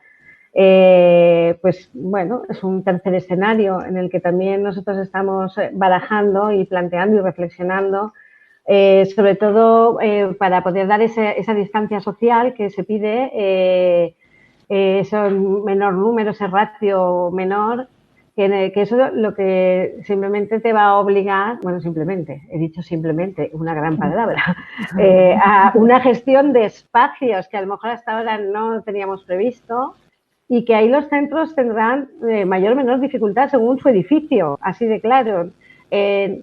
Speaker 4: pues bueno, es un tercer escenario en el que también nosotros estamos barajando y planteando y reflexionando, sobre todo para poder dar esa distancia social que se pide, ese menor número, ese ratio menor, que eso lo que simplemente te va a obligar, bueno, simplemente, he dicho simplemente, una gran palabra, a una gestión de espacios que a lo mejor hasta ahora no teníamos previsto y que ahí los centros tendrán mayor o menor dificultad según su edificio, así de claro.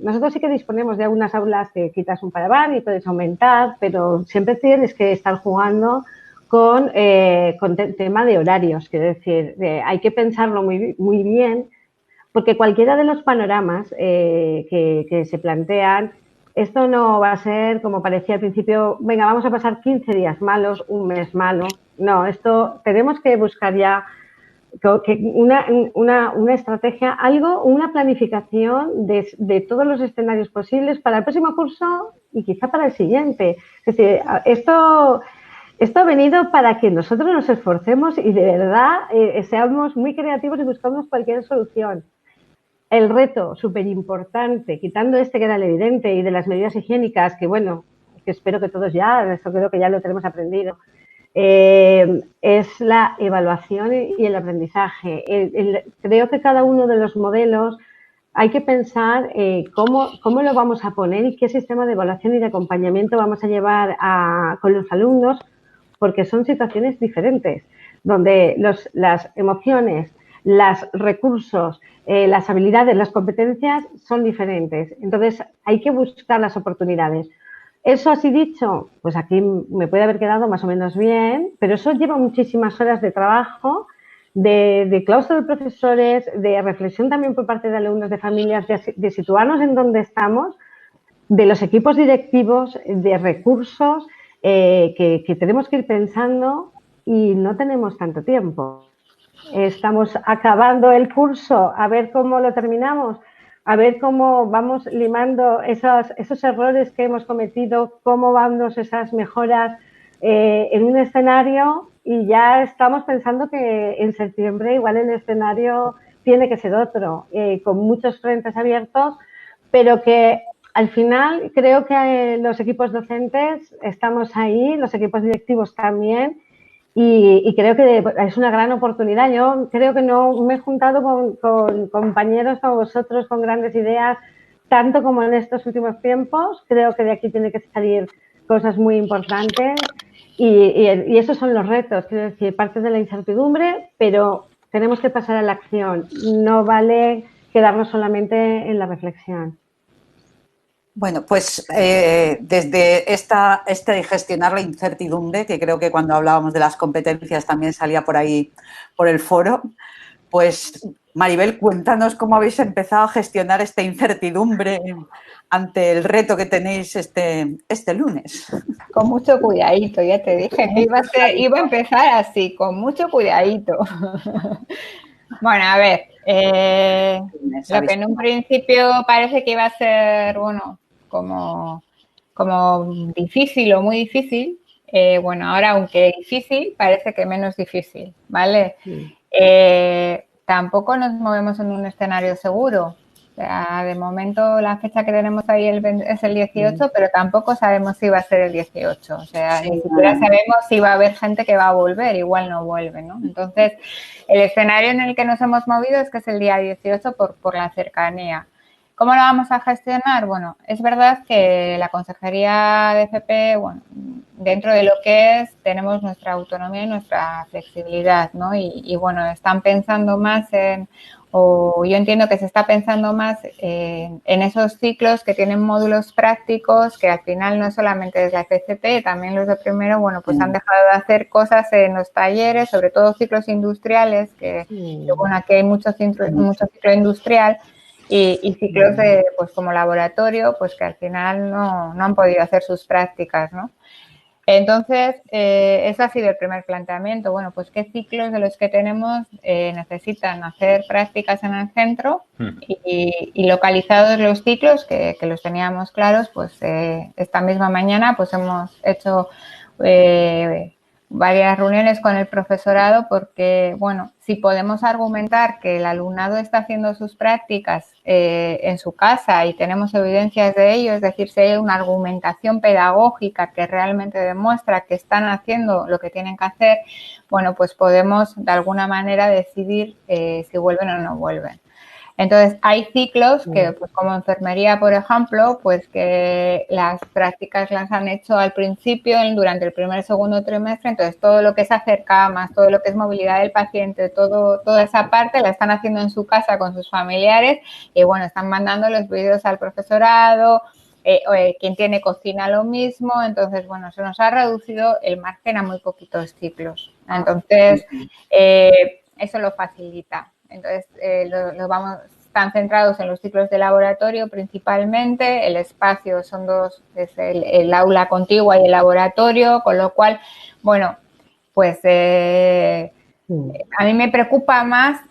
Speaker 4: Nosotros sí que disponemos de algunas aulas que quitas un parabar y puedes aumentar, pero siempre tienes que estar jugando con tema de horarios, quiero decir, hay que pensarlo muy bien, porque cualquiera de los panoramas que se plantean, esto no va a ser como parecía al principio, venga, vamos a pasar 15 días malos, un mes malo. No, esto tenemos que buscar ya una estrategia, una planificación de todos los escenarios posibles para el próximo curso y quizá para el siguiente. Es decir, esto ha venido para que nosotros nos esforcemos y de verdad seamos muy creativos y buscamos cualquier solución. El reto súper importante, quitando que era el evidente, y de las medidas higiénicas, que bueno, que espero que todos ya, eso creo que ya lo tenemos aprendido, es la evaluación y el aprendizaje. Creo que cada uno de los modelos hay que pensar cómo lo vamos a poner y qué sistema de evaluación y de acompañamiento vamos a llevar con los alumnos, porque son situaciones diferentes, donde las emociones, los recursos, las habilidades, las competencias son diferentes. Entonces, hay que buscar las oportunidades. Eso así dicho, pues aquí me puede haber quedado más o menos bien, pero eso lleva muchísimas horas de trabajo, de claustro de profesores, de reflexión también por parte de alumnos, de familias, de situarnos en donde estamos, de los equipos directivos, de recursos que tenemos que ir pensando y no tenemos tanto tiempo. Estamos acabando el curso, a ver cómo lo terminamos, a ver cómo vamos limando esos errores que hemos cometido, cómo vamos esas mejoras en un escenario, y ya estamos pensando que en septiembre igual el escenario tiene que ser otro, con muchos frentes abiertos, pero que al final creo que los equipos docentes estamos ahí, los equipos directivos también, y creo que es una gran oportunidad. Yo creo que no me he juntado con compañeros como vosotros con grandes ideas, tanto como en estos últimos tiempos. Creo que de aquí tiene que salir cosas muy importantes y esos son los retos, quiero decir, parte de la incertidumbre, pero tenemos que pasar a la acción. No vale quedarnos solamente en la reflexión.
Speaker 1: Bueno, pues desde de gestionar la incertidumbre, que creo que cuando hablábamos de las competencias también salía por ahí, por el foro, pues Maribel, cuéntanos cómo habéis empezado a gestionar esta incertidumbre ante el reto que tenéis este lunes.
Speaker 3: Con mucho cuidadito, ya te dije que iba a empezar así, con mucho cuidadito. Bueno, a ver, lo que en un principio parece que iba a ser, bueno, como difícil o muy difícil, bueno, ahora aunque difícil, parece que menos difícil, ¿vale? Sí. Tampoco nos movemos en un escenario seguro. O sea, de momento la fecha que tenemos ahí es el 18, pero tampoco sabemos si va a ser el 18. O sea, sí, ni siquiera sabemos si va a haber gente que va a volver, igual no vuelve, ¿no? Entonces, el escenario en el que nos hemos movido es que es el día 18 por la cercanía. ¿Cómo lo vamos a gestionar? Bueno, es verdad que la Consejería de FP, bueno, dentro de lo que es, tenemos nuestra autonomía y nuestra flexibilidad, ¿no? Y bueno, están pensando más o yo entiendo que se está pensando más en esos ciclos que tienen módulos prácticos, que al final no solamente es la FCP, también los de primero, bueno, pues han dejado de hacer cosas en los talleres, sobre todo ciclos industriales, que bueno, aquí hay mucho ciclo industrial, y ciclos de, pues como laboratorio, pues que al final no han podido hacer sus prácticas, ¿no? Entonces, eso ha sido el primer planteamiento. Bueno, pues qué ciclos de los que tenemos necesitan hacer prácticas en el centro y localizados los ciclos, que los teníamos claros, pues esta misma mañana pues hemos hecho varias reuniones con el profesorado porque, bueno, si podemos argumentar que el alumnado está haciendo sus prácticas en su casa y tenemos evidencias de ello, es decir, si hay una argumentación pedagógica que realmente demuestra que están haciendo lo que tienen que hacer, bueno, pues podemos de alguna manera decidir si vuelven o no vuelven. Entonces, hay ciclos que, pues como enfermería, por ejemplo, pues que las prácticas las han hecho al principio, durante el primer y segundo trimestre, entonces todo lo que es hacer camas, todo lo que es movilidad del paciente, toda esa parte la están haciendo en su casa con sus familiares y, bueno, están mandando los vídeos al profesorado, quien tiene cocina lo mismo, entonces, bueno, se nos ha reducido el margen a muy poquitos ciclos. Entonces, eso lo facilita. Entonces, están centrados en los ciclos de laboratorio principalmente, el espacio son dos, es el aula contigua y el laboratorio, con lo cual, bueno, pues a mí me preocupa más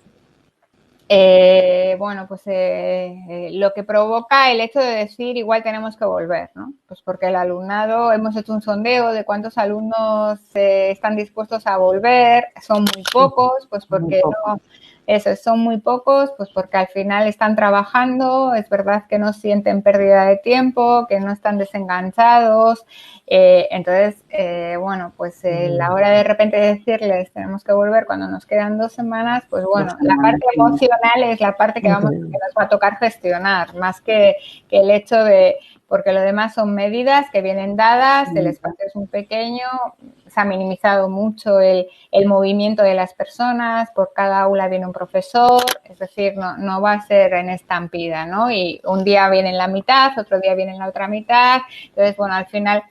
Speaker 3: lo que provoca el hecho de decir igual tenemos que volver, ¿no? Pues porque el alumnado, hemos hecho un sondeo de cuántos alumnos están dispuestos a volver, son muy pocos, pues porque no, eso, son muy pocos, pues porque al final están trabajando, es verdad que no sienten pérdida de tiempo, que no están desenganchados, entonces, la hora de repente decirles tenemos que volver cuando nos quedan 2 semanas, pues bueno, la parte emocional es la parte que nos va a tocar gestionar, más que el hecho de, porque lo demás son medidas que vienen dadas, el espacio es muy pequeño, se ha minimizado mucho el movimiento de las personas, por cada aula viene un profesor, es decir, no va a ser en estampida, ¿no? Y un día viene en la mitad, otro día viene en la otra mitad, entonces, bueno, al final...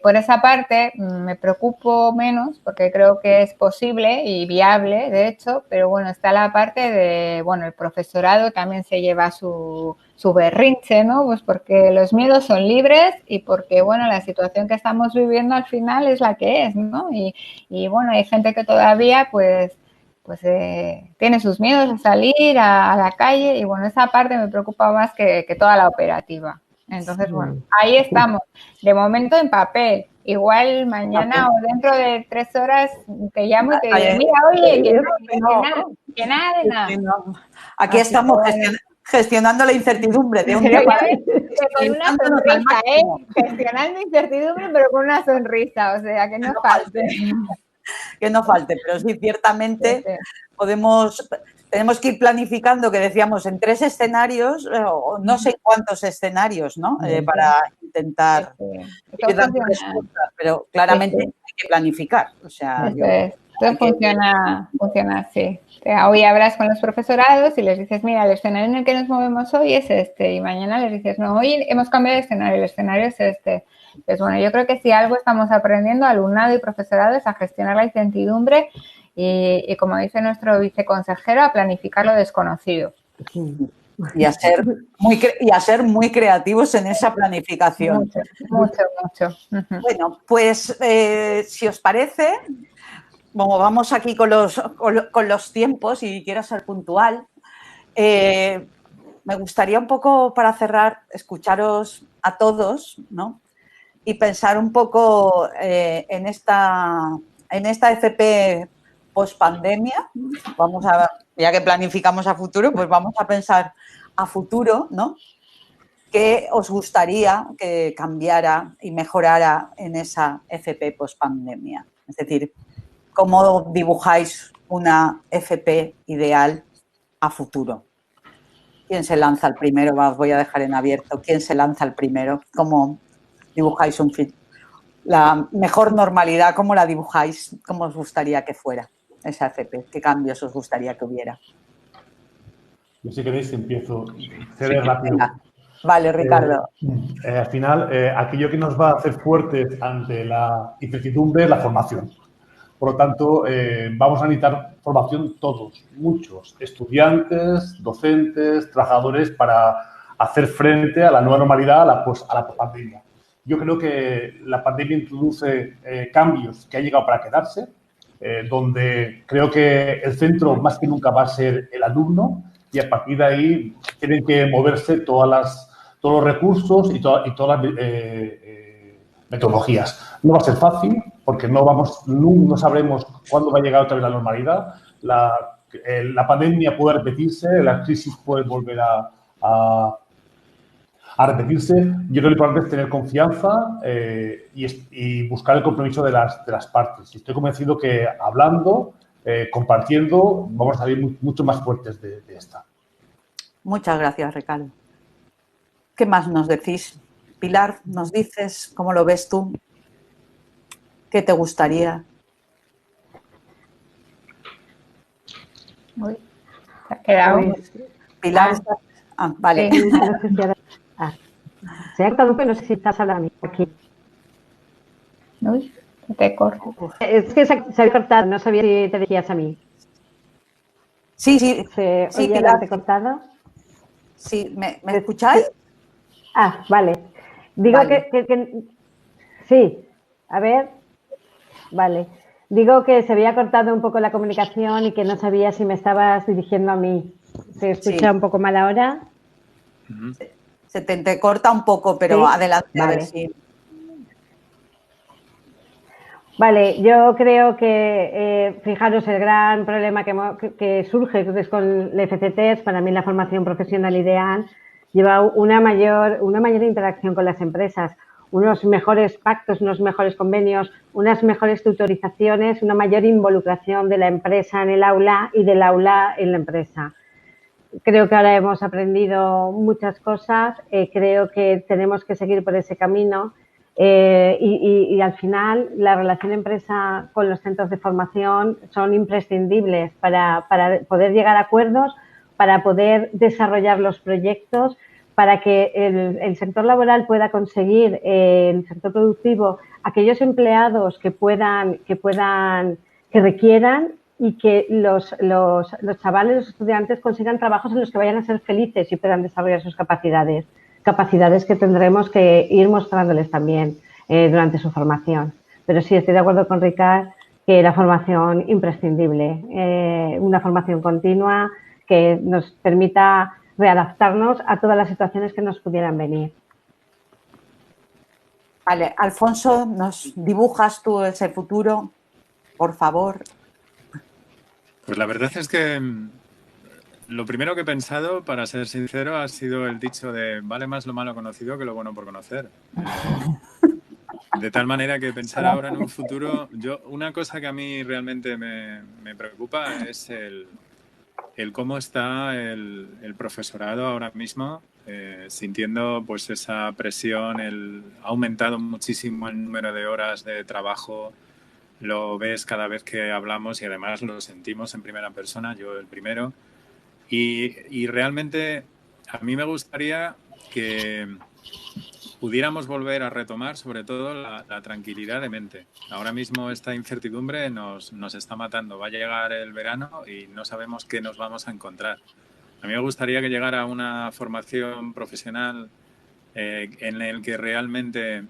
Speaker 3: por esa parte me preocupo menos porque creo que es posible y viable, de hecho, pero bueno, está la parte de, bueno, el profesorado también se lleva su berrinche, ¿no? Pues porque los miedos son libres y porque, bueno, la situación que estamos viviendo al final es la que es, ¿no? Y bueno, hay gente que todavía, pues tiene sus miedos a salir a la calle y, bueno, esa parte me preocupa más que toda la operativa. Entonces, bueno, ahí estamos. De momento en papel. Igual mañana o dentro de 3 horas te llamo y te digo, mira, oye, que nada de nada.
Speaker 1: Aquí estamos gestionando la incertidumbre de un día para
Speaker 3: con una sonrisa, gestionando incertidumbre, pero con una sonrisa, o sea, que no falte.
Speaker 1: Que no falte, pero sí, ciertamente tenemos que ir planificando, que decíamos, en 3 escenarios, o no sé cuántos escenarios, ¿no? Para intentar ir dando respuestas, pero claramente hay que planificar. O sea,
Speaker 3: esto funciona así. O sea, hoy hablas con los profesorados y les dices, mira, el escenario en el que nos movemos hoy es este, y mañana les dices, no, hoy hemos cambiado de escenario, el escenario es este. Pues bueno, yo creo que si algo estamos aprendiendo, alumnado y profesorado, es a gestionar la incertidumbre y como dice nuestro viceconsejero, a planificar lo desconocido.
Speaker 1: Y a ser muy creativos en esa planificación.
Speaker 3: Mucho.
Speaker 1: Bueno, pues si os parece, como vamos aquí con los tiempos y quiero ser puntual, me gustaría un poco, para cerrar, escucharos a todos, ¿no? Y pensar un poco en esta FP post-pandemia. Ya que planificamos a futuro, pues vamos a pensar a futuro, ¿no? ¿Qué os gustaría que cambiara y mejorara en esa FP post-pandemia? Es decir, ¿cómo dibujáis una FP ideal a futuro? ¿Quién se lanza el primero? Os voy a dejar en abierto. ¿Quién se lanza el primero? ¿Cómo dibujáis la mejor normalidad? ¿Cómo la dibujáis? ¿Cómo os gustaría que fuera esa FP? ¿Qué cambios os gustaría que hubiera?
Speaker 6: Yo, si queréis, empiezo. Seré rápido.
Speaker 1: Vale, Ricardo.
Speaker 6: Al final, aquello que nos va a hacer fuertes ante la incertidumbre es la formación. Por lo tanto, vamos a necesitar formación todos, muchos, estudiantes, docentes, trabajadores, para hacer frente a la nueva normalidad, a la pospandemia. Yo creo que la pandemia introduce cambios que han llegado para quedarse, donde creo que el centro más que nunca va a ser el alumno y a partir de ahí tienen que moverse todos los recursos y todas las metodologías. No va a ser fácil porque no sabremos cuándo va a llegar otra vez la normalidad. La pandemia puede repetirse, la crisis puede volver a repetirse. Yo creo que lo importante es tener confianza y buscar el compromiso de las partes. Y estoy convencido que hablando, compartiendo, vamos a salir mucho más fuertes de esta.
Speaker 1: Muchas gracias, Ricardo. ¿Qué más nos decís? Pilar, ¿nos dices cómo lo ves tú? ¿Qué te gustaría?
Speaker 3: Uy, se ha quedado.
Speaker 1: Pilar, vale.
Speaker 4: Sí, se ha quedado, pero no sé si estás hablando aquí.
Speaker 3: Uy, te corto.
Speaker 4: Es que se había cortado, no sabía si te decías a mí.
Speaker 1: Sí, sí.
Speaker 4: ¿Se
Speaker 1: Sí,
Speaker 4: oye el
Speaker 1: Pilar.
Speaker 4: entrecortado?
Speaker 1: Sí, ¿me escucháis?
Speaker 4: Ah, vale. Digo
Speaker 1: Vale.
Speaker 4: sí, a ver, vale. Digo que se había cortado un poco la comunicación y que no sabía si me estabas dirigiendo a mí. ¿Se escucha
Speaker 1: Sí.
Speaker 4: un poco mal ahora?
Speaker 1: Se te entrecorta un poco, pero
Speaker 4: Sí,
Speaker 1: adelante, a ver
Speaker 4: vale.
Speaker 1: si...
Speaker 4: Vale, yo creo que, fijaros, el gran problema que surge con el FCT, para mí la formación profesional ideal, lleva una mayor interacción con las empresas, unos mejores pactos, unos mejores convenios, unas mejores tutorizaciones, una mayor involucración de la empresa en el aula y del aula en la empresa. Creo que ahora hemos aprendido muchas cosas, creo que tenemos que seguir por ese camino. Y al final la relación empresa con los centros de formación son imprescindibles para poder llegar a acuerdos, para poder desarrollar los proyectos, para que el sector laboral pueda conseguir, el sector productivo, aquellos empleados que requieran, y que los chavales, los estudiantes consigan trabajos en los que vayan a ser felices y puedan desarrollar sus capacidades que tendremos que ir mostrándoles también durante su formación. Pero sí, estoy de acuerdo con Ricard que la formación imprescindible, una formación continua que nos permita readaptarnos a todas las situaciones que nos pudieran venir.
Speaker 1: Vale, Alfonso, ¿nos dibujas tú ese futuro, por favor?
Speaker 2: Pues la verdad es que lo primero que he pensado, para ser sincero, ha sido el dicho de vale más lo malo conocido que lo bueno por conocer. De tal manera que pensar ahora en un futuro, una cosa que a mí realmente me preocupa es el cómo está el profesorado ahora mismo, sintiendo pues esa presión, ha aumentado muchísimo el número de horas de trabajo. Lo ves cada vez que hablamos y además lo sentimos en primera persona, yo el primero. Y realmente a mí me gustaría que pudiéramos volver a retomar sobre todo la tranquilidad de mente. Ahora mismo esta incertidumbre nos está matando. Va a llegar el verano y no sabemos qué nos vamos a encontrar. A mí me gustaría que llegara una formación profesional en el que realmente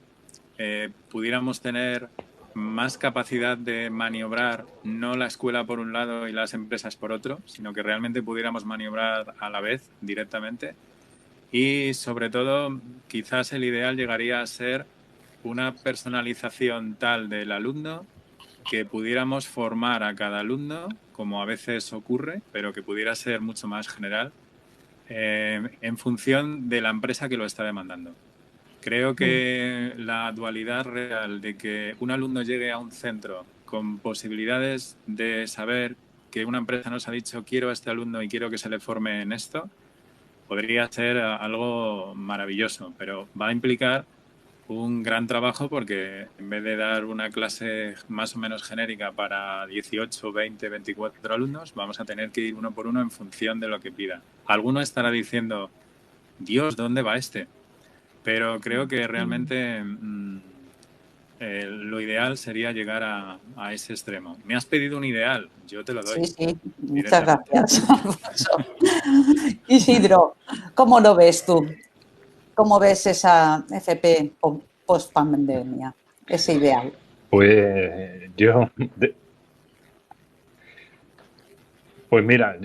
Speaker 2: pudiéramos tener más capacidad de maniobrar, no la escuela por un lado y las empresas por otro, sino que realmente pudiéramos maniobrar a la vez directamente. Y sobre todo, quizás el ideal llegaría a ser una personalización tal del alumno que pudiéramos formar a cada alumno, como a veces ocurre, pero que pudiera ser mucho más general, en función de la empresa que lo está demandando. Creo que la dualidad real de que un alumno llegue a un centro con posibilidades de saber que una empresa nos ha dicho quiero a este alumno y quiero que se le forme en esto, podría ser algo maravilloso, pero va a implicar un gran trabajo porque en vez de dar una clase más o menos genérica para 18, 20, 24 alumnos, vamos a tener que ir uno por uno en función de lo que pida. Alguno estará diciendo, Dios, ¿dónde va este? Pero creo que realmente lo ideal sería llegar a ese extremo. Me has pedido un ideal, yo te lo doy.
Speaker 1: Sí, muchas gracias, Alfonso. Isidro, ¿cómo lo ves tú? ¿Cómo ves esa FP post-pandemia, ese ideal?
Speaker 5: Pues pues mira,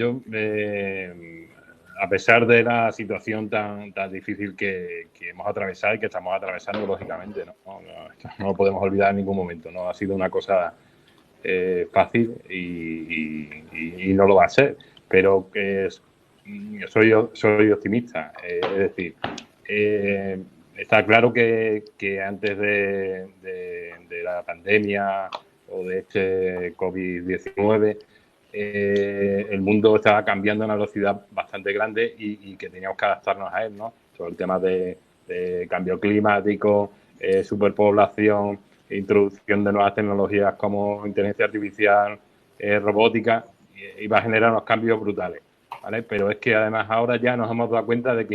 Speaker 5: a pesar de la situación tan difícil que hemos atravesado y que estamos atravesando, lógicamente, no lo podemos olvidar en ningún momento. No ha sido una cosa fácil y no lo va a ser, pero soy optimista. Es decir, está claro que antes de la pandemia o de este COVID-19, el mundo estaba cambiando a una velocidad bastante grande y que teníamos que adaptarnos a él, ¿no? Sobre el tema de cambio climático, superpoblación, introducción de nuevas tecnologías como inteligencia artificial, robótica, y va a generar unos cambios brutales, ¿vale? Pero es que además ahora ya nos hemos dado cuenta de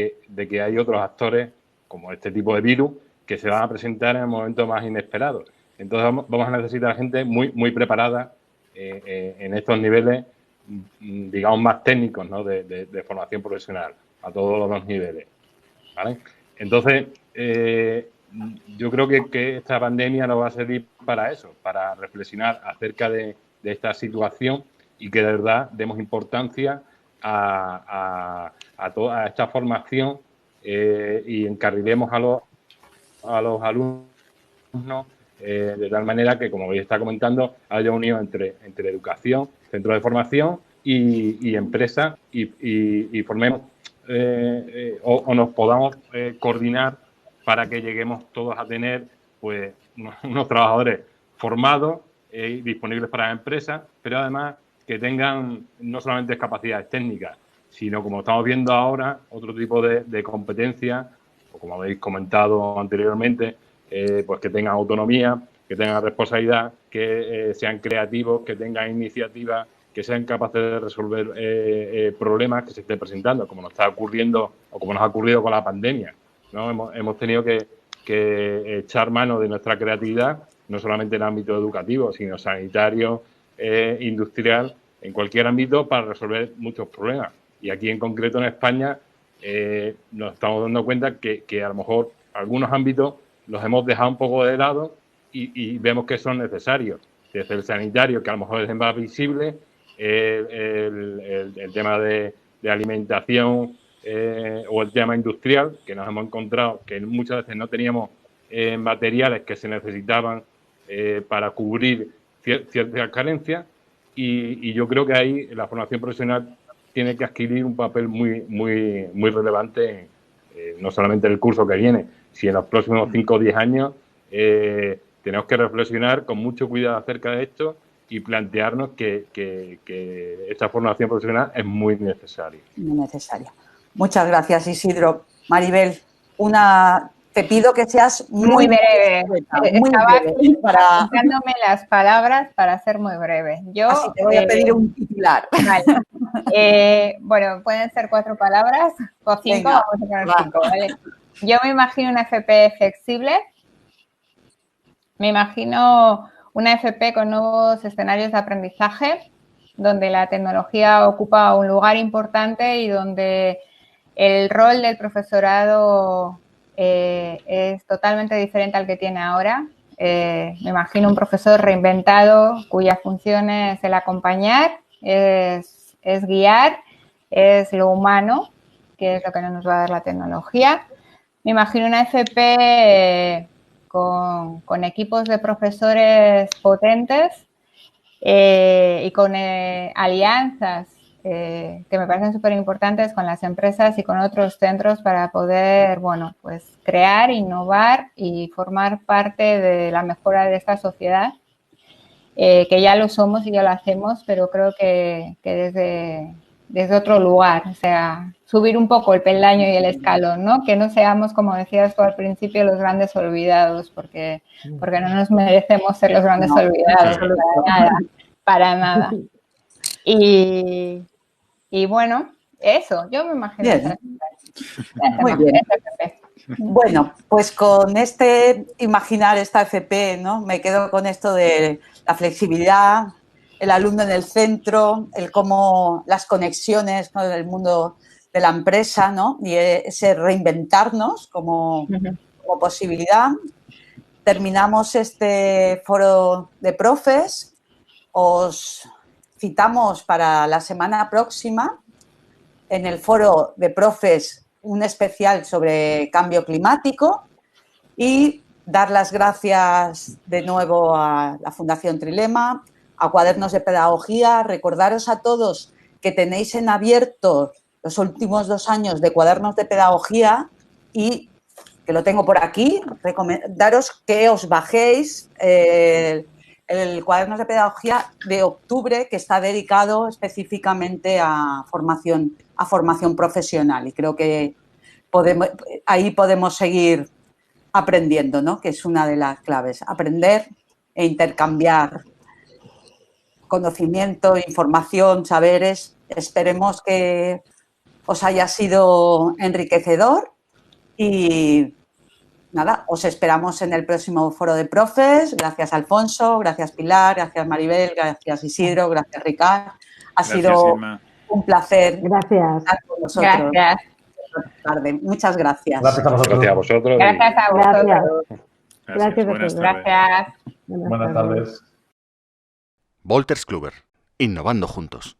Speaker 5: que hay otros actores, como este tipo de virus, que se van a presentar en el momento más inesperado. Entonces vamos a necesitar gente muy, muy preparada en estos niveles digamos, más técnicos, ¿no? de formación profesional a todos los niveles, ¿vale? Entonces, yo creo que esta pandemia nos va a servir para eso, para reflexionar acerca de esta situación y que de verdad demos importancia a toda esta formación y encarrilemos a los alumnos de tal manera que, como veis, está comentando, haya unión entre educación, centro de formación y empresa y formemos o nos podamos coordinar para que lleguemos todos a tener pues unos trabajadores formados y disponibles para la empresa, pero además que tengan no solamente capacidades técnicas, sino, como estamos viendo ahora, otro tipo de competencias, o como habéis comentado anteriormente, pues que tengan autonomía, que tengan responsabilidad, que sean creativos, que tengan iniciativa, que sean capaces de resolver problemas que se estén presentando, como nos está ocurriendo o como nos ha ocurrido con la pandemia, ¿no? Hemos tenido que echar mano de nuestra creatividad, no solamente en el ámbito educativo, sino sanitario, industrial, en cualquier ámbito, para resolver muchos problemas. Y aquí, en concreto, en España, nos estamos dando cuenta que a lo mejor algunos ámbitos los hemos dejado un poco de lado y vemos que son necesarios. Desde el sanitario, que a lo mejor es más visible, el tema de alimentación o el tema industrial, que nos hemos encontrado que muchas veces no teníamos materiales que se necesitaban para cubrir ciertas carencias, y yo creo que ahí la formación profesional tiene que adquirir un papel muy relevante, no solamente en el curso que viene, sino en los próximos 5 o 10 años. Tenemos que reflexionar con mucho cuidado acerca de esto y plantearnos que esta formación profesional es muy necesaria.
Speaker 1: Muy necesaria. Muchas gracias, Isidro. Maribel, te pido que seas
Speaker 3: muy breve. Estaba
Speaker 1: para
Speaker 3: dándome las palabras para ser muy breve. Yo
Speaker 1: así te voy a pedir un titular.
Speaker 3: Vale. Bueno, pueden ser 4 palabras o 5.
Speaker 1: Venga,
Speaker 3: vamos a poner 5, ¿vale? Yo me imagino una FP flexible. Me imagino una FP con nuevos escenarios de aprendizaje, donde la tecnología ocupa un lugar importante y donde el rol del profesorado es totalmente diferente al que tiene ahora. Me imagino un profesor reinventado cuya función es el acompañar, es guiar, es lo humano, que es lo que no nos va a dar la tecnología. Me imagino una FP con equipos de profesores potentes y con alianzas que me parecen súper importantes con las empresas y con otros centros para poder, bueno, pues crear, innovar y formar parte de la mejora de esta sociedad, que ya lo somos y ya lo hacemos, pero creo que desde otro lugar, o sea, subir un poco el peldaño y el escalón, ¿no? Que no seamos, como decías tú al principio, los grandes olvidados, porque no nos merecemos ser los grandes olvidados, para nada. Y bueno, eso, yo me imagino.
Speaker 1: Muy bien. Bueno, pues con imaginar esta FP, ¿no? Me quedo con esto de la flexibilidad, el alumno en el centro, cómo las conexiones con el mundo de la empresa, ¿no? Y ese reinventarnos como posibilidad. Terminamos este foro de profes. Os citamos para la semana próxima en el foro de profes un especial sobre cambio climático, y dar las gracias de nuevo a la Fundación Trilema, a Cuadernos de Pedagogía. Recordaros a todos que tenéis en abierto los últimos 2 años de Cuadernos de Pedagogía, y que lo tengo por aquí, recomendaros que os bajéis el Cuadernos de Pedagogía de octubre, que está dedicado específicamente a formación profesional, y creo que ahí podemos seguir aprendiendo, ¿no? Que es una de las claves, aprender e intercambiar conocimiento, información, saberes. Esperemos que os haya sido enriquecedor y nada, os esperamos en el próximo foro de profes. Gracias, Alfonso, gracias, Pilar, gracias, Maribel, gracias, Isidro, gracias, Ricard. Ha sido
Speaker 2: Inma.
Speaker 1: un placer
Speaker 4: Gracias.
Speaker 1: estar con vosotros.
Speaker 3: Gracias.
Speaker 1: esta tarde. Muchas gracias.
Speaker 6: Gracias a vosotros.
Speaker 5: Gracias a vosotros.
Speaker 3: Gracias a vosotros.
Speaker 4: Gracias. Gracias a
Speaker 2: Buenas
Speaker 4: todos.
Speaker 2: tardes.
Speaker 3: Gracias.
Speaker 6: Buenas tardes.
Speaker 7: Wolters Kluwer. Innovando juntos.